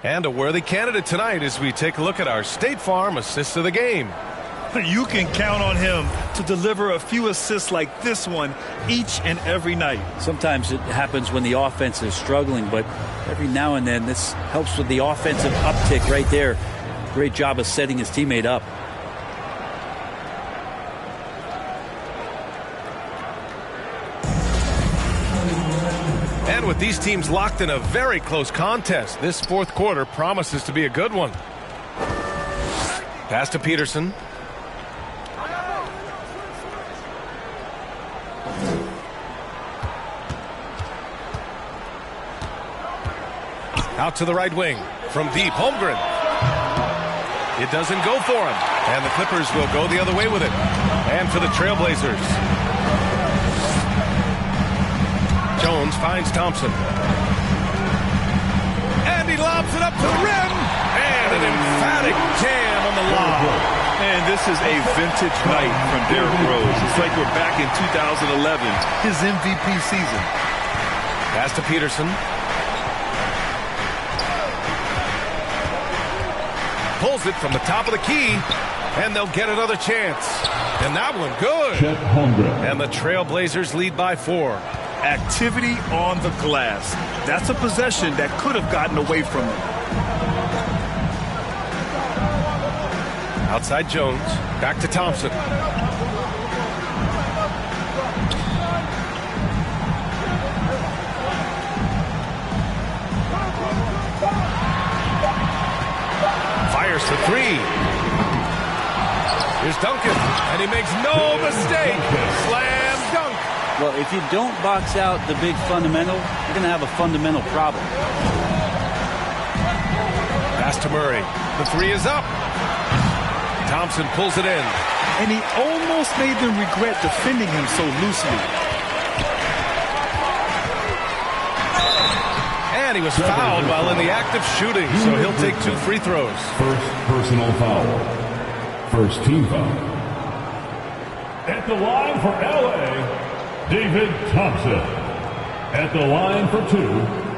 And a worthy candidate tonight as we take a look at our State Farm assist of the game. You can count on him to deliver a few assists like this one each and every night. Sometimes it happens when the offense is struggling, but every now and then this helps with the offensive uptick right there. Great job of setting his teammate up. And with these teams locked in a very close contest, this fourth quarter promises to be a good one. Pass to Peterson. Out to the right wing. From deep, Holmgren. It doesn't go for him. And the Clippers will go the other way with it. And for the Trailblazers. Jones finds Thompson. And he lobs it up to the rim. And an emphatic jam on the lob. And this is a vintage night from Derrick Rose. It's like we're back in 2011, his MVP season. Pass to Peterson. Pulls it from the top of the key. And they'll get another chance. And that one good. Chet Holmgren. And the Trailblazers lead by 4. activity on the glass. That's a possession that could have gotten away from them. Outside Jones, back to Thompson. Fires to three. Here's Duncan, and he makes no mistake. Slam dunk. Well, if you don't box out the big fundamental, you're going to have a fundamental problem. Pass to Murray. The three is up. Thompson pulls it in. And he almost made them regret defending him so loosely. And he was fouled while in the act of shooting, so he'll take 2 free throws. First personal foul. First team foul. At the line for LA, David Thompson. At the line for 2.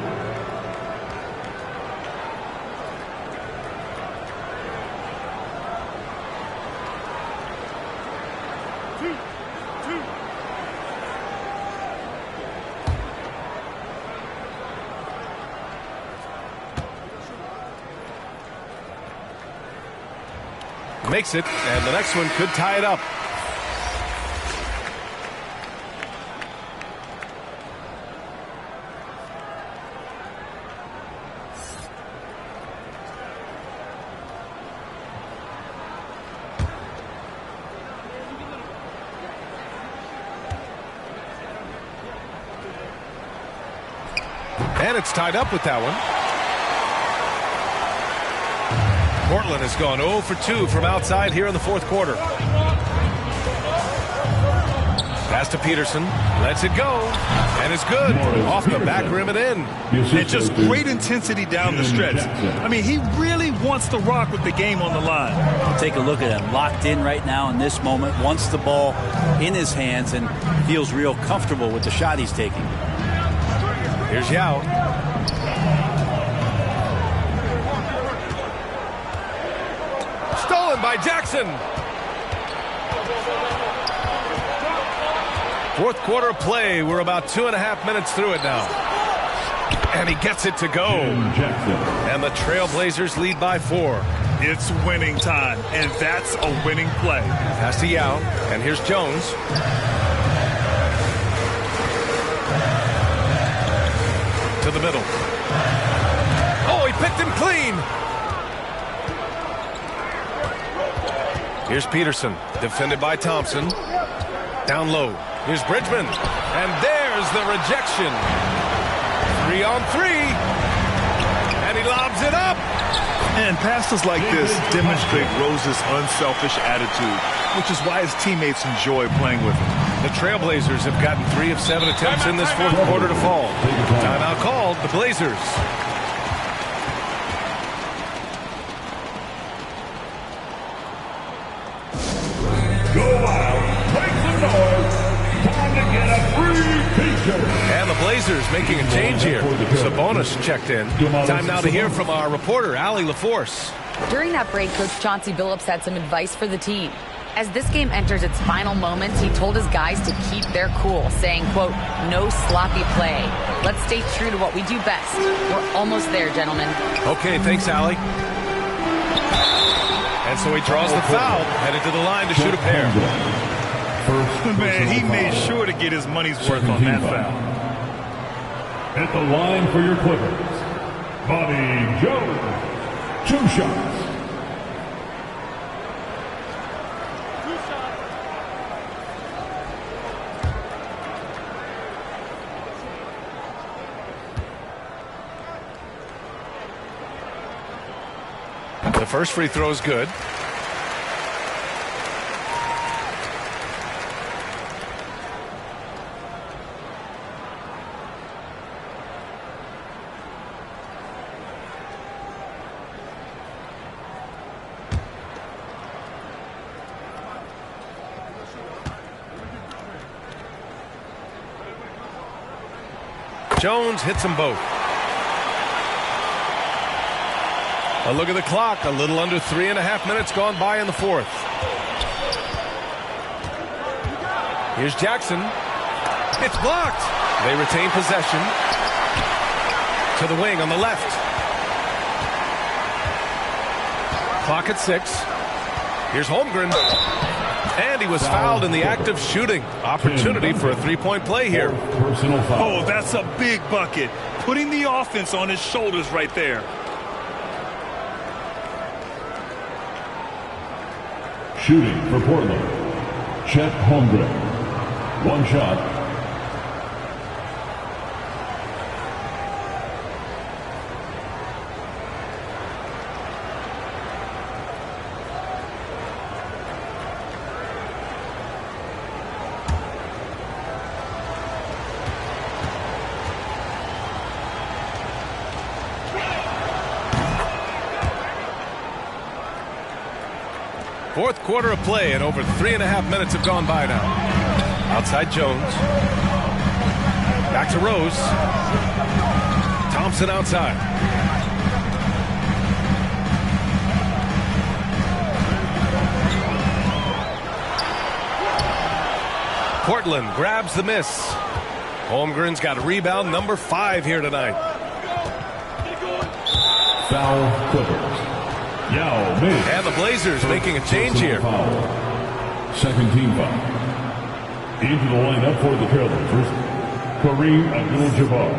Makes it, and the next one could tie it up. And it's tied up with that one. Portland has gone 0 for 2 from outside here in the fourth quarter. Pass to Peterson. Lets it go. And it's good. Off the back rim and in. And just great intensity down the stretch. I mean, he really wants to rock with the game on the line. Take a look at him. Locked in right now in this moment. Wants the ball in his hands and feels real comfortable with the shot he's taking. Here's Yao. Stolen by Jackson. Fourth quarter of play. We're about 2.5 minutes through it now. And he gets it to go. And the Trailblazers lead by 4. It's winning time, and that's a winning play. Pass to Yao, and here's Jones. To the middle. Oh, he picked him clean. Here's Peterson, defended by Thompson. Down low. Here's Bridgman. And there's the rejection. 3 on 3. And he lobs it up. And passes like this demonstrate Rose's unselfish attitude, which is why his teammates enjoy playing with him. The Trailblazers have gotten 3 of 7 attempts in this fourth quarter to fall. Timeout called. The Blazers. And the Blazers making a change here. Sabonis checked in. Time now to hear from our reporter, Allie LaForce. During that break, Coach Chauncey Billups had some advice for the team. As this game enters its final moments, he told his guys to keep their cool, saying, quote, no sloppy play. Let's stay true to what we do best. We're almost there, gentlemen. Okay, thanks, Allie. And so he draws the foul, headed to the line to shoot a pair. Man, he made sure to get his money's worth on that foul. At the line for your Clippers, Bobby Jones. 2 shots. The first free throw is good. Jones hits them both. A look at the clock. A little under 3.5 minutes gone by in the fourth. Here's Jackson. It's blocked. They retain possession. To the wing on the left. Clock at 6. Here's Holmgren. And he was fouled in the act of shooting. Opportunity for a three-point play here. Oh, that's a big bucket. Putting the offense on his shoulders right there. Shooting for Portland, Chet Holmgren. One shot. Fourth quarter of play, and over 3.5 minutes have gone by now. Outside Jones. Back to Rose. Thompson outside. Portland grabs the miss. Holmgren's got rebound number 5 here tonight. Foul Clippers. Yao Ming. And the Blazers making a change here. Second team foul. Into the lineup for the Trailblazers, Kareem Abdul-Jabbar.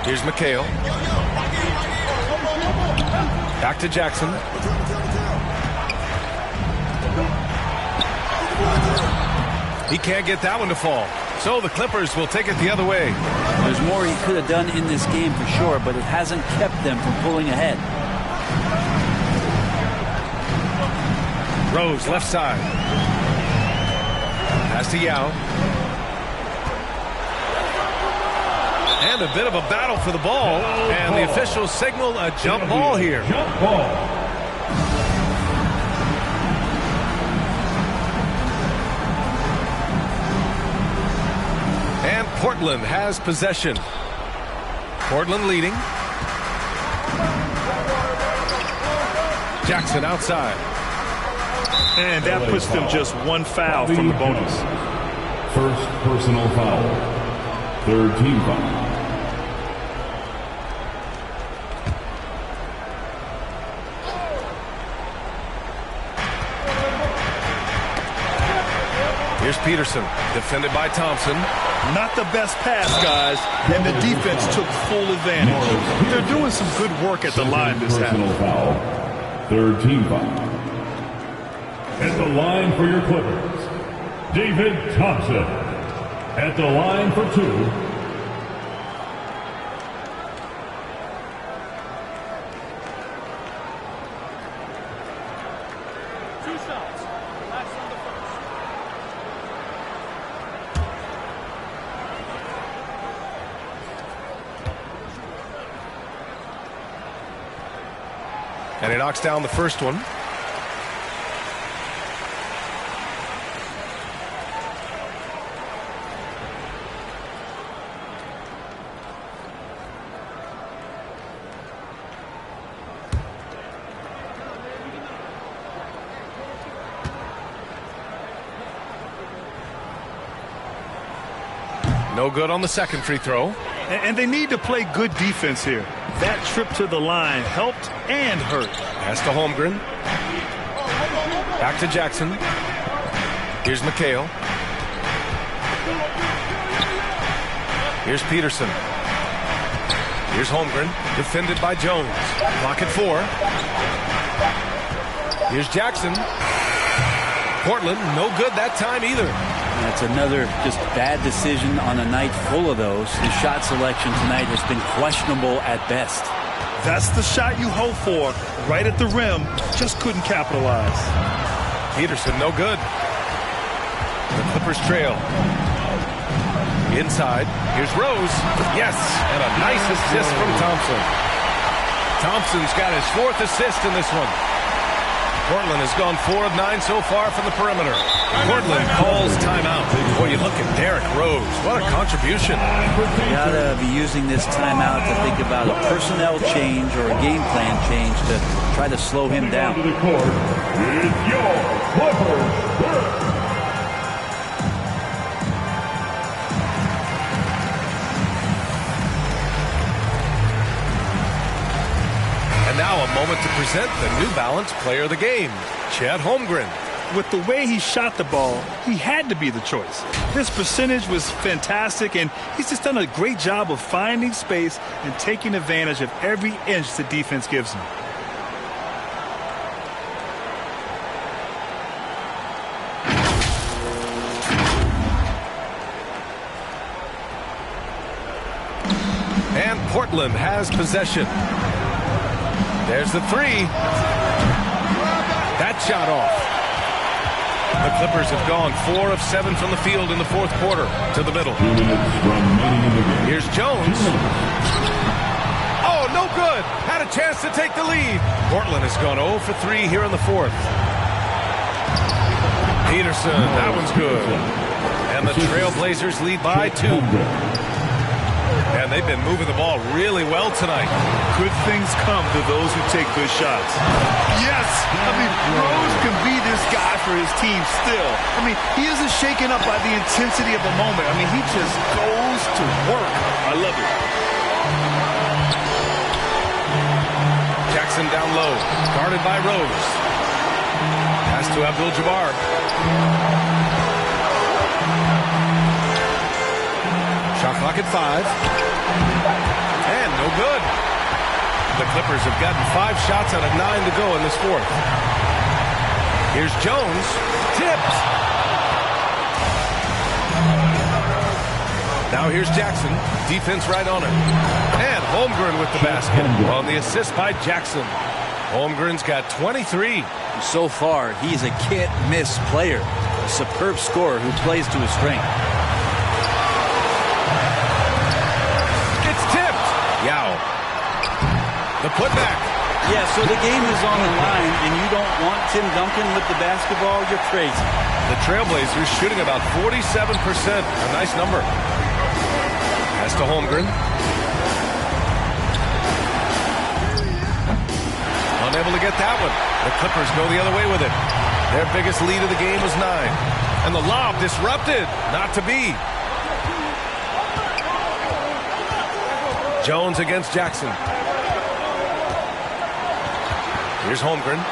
Here's McHale. Back to Jackson. He can't get that one to fall. So the Clippers will take it the other way. There's more he could have done in this game for sure, but it hasn't kept them from pulling ahead. Rose, left side. Pass to Yao. And a bit of a battle for the ball. And the officials signal a jump ball here. Jump ball. And Portland has possession. Portland leading. Jackson outside. And that puts them just one foul from the bonus. First personal foul. Third team foul. Here's Peterson, defended by Thompson. Not the best pass, guys, and the defense took full advantage. They're doing some good work at the line this half. Personal foul. Third team foul. At the line for your Clippers, David Thompson. At the line for 2. And he knocks down the first one. No good on the second free throw. And they need to play good defense here. That trip to the line helped and hurt. Pass to Holmgren. Back to Jackson. Here's McHale. Here's Peterson. Here's Holmgren, defended by Jones. Clock at 4. Here's Jackson. Portland, no good that time either. That's another just bad decision on a night full of those. His shot selection tonight has been questionable at best. That's the shot you hope for. Right at the rim, just couldn't capitalize. Peterson, no good. The Clippers trail. Inside, here's Rose. Yes, and a nice assist from Thompson. Thompson's got his 4th assist in this one. Portland has gone 4 of 9 so far from the perimeter. Portland calls timeout. Boy, you look at Derrick Rose. What a contribution. You got to be using this timeout to think about a personnel change or a game plan change to try to slow him down. To the court is your Clippers. And now a moment to present the New Balance Player of the Game, Chet Holmgren. With the way he shot the ball, he had to be the choice. His percentage was fantastic, and he's just done a great job of finding space and taking advantage of every inch the defense gives him. And Portland has possession. There's the three. That shot off. The Clippers have gone 4 of 7 from the field in the fourth quarter to the middle. Here's Jones. Oh, no good. Had a chance to take the lead. Portland has gone 0 for 3 here in the fourth. Peterson, that one's good. And the Trailblazers lead by 2. And they've been moving the ball really well tonight. Good things come to those who take good shots. Yes! I mean, Rose can be this guy for his team still. I mean, he isn't shaken up by the intensity of the moment. I mean, he just goes to work. I love it. Jackson down low, guarded by Rose. Pass to Abdul-Jabbar. Shot clock at 5. And no good. The Clippers have gotten 5 shots out of 9 to go in this fourth. Here's Jones. Tipped. Now here's Jackson. Defense right on him. And Holmgren with the basket on the assist by Jackson. Holmgren's got 23. So far, he's a can't-miss player. A superb scorer who plays to his strength. Yow. The putback. Yeah, so the game is on the line, and you don't want Tim Duncan with the basketball. You're crazy. The Trailblazers shooting about 47%. A nice number. Pass to Holmgren. Unable to get that one. The Clippers go the other way with it. Their biggest lead of the game was 9. And the lob disrupted. Not to be. Jones against Jackson. Here's Holmgren.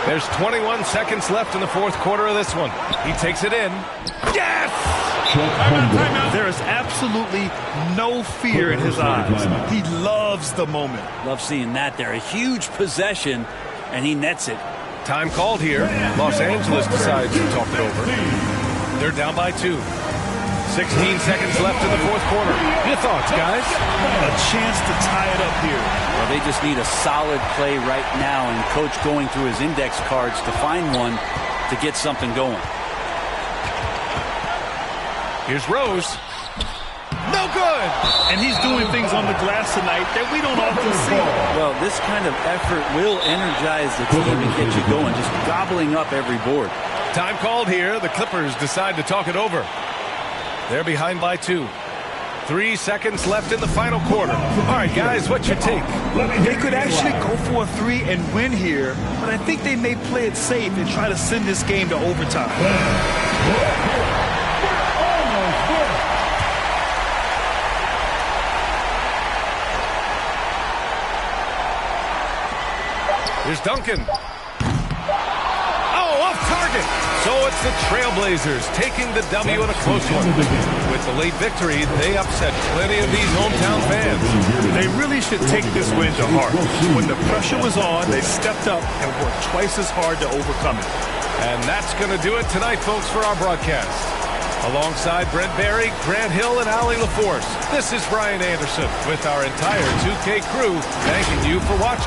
There's 21 seconds left in the fourth quarter of this one. He takes it in. Yes! There is absolutely no fear in his eyes. He loves the moment. Love seeing that there. A huge possession, and he nets it. Time called here. Los Angeles decides to talk it over. They're down by 2. 16 seconds left in the fourth quarter. Your thoughts, guys? A chance to tie it up here. Well, they just need a solid play right now, and Coach going through his index cards to find one to get something going. Here's Rose. No good! And he's doing things on the glass tonight that we don't often see. Well, this kind of effort will energize the team and get you going, just gobbling up every board. Time called here. The Clippers decide to talk it over. They're behind by 2. 3 seconds left in the final quarter. All right, guys, what's your take? They could actually go for a 3 and win here, but I think they may play it safe and try to send this game to overtime. Here's Duncan. Oh, off target. So it's the Trailblazers taking the W in a close one. With the late victory, they upset plenty of these hometown fans. They really should take this win to heart. When the pressure was on, they stepped up and worked twice as hard to overcome it. And that's going to do it tonight, folks, for our broadcast. Alongside Brent Barry, Grant Hill, and Allie LaForce, this is Brian Anderson with our entire 2K crew, thanking you for watching.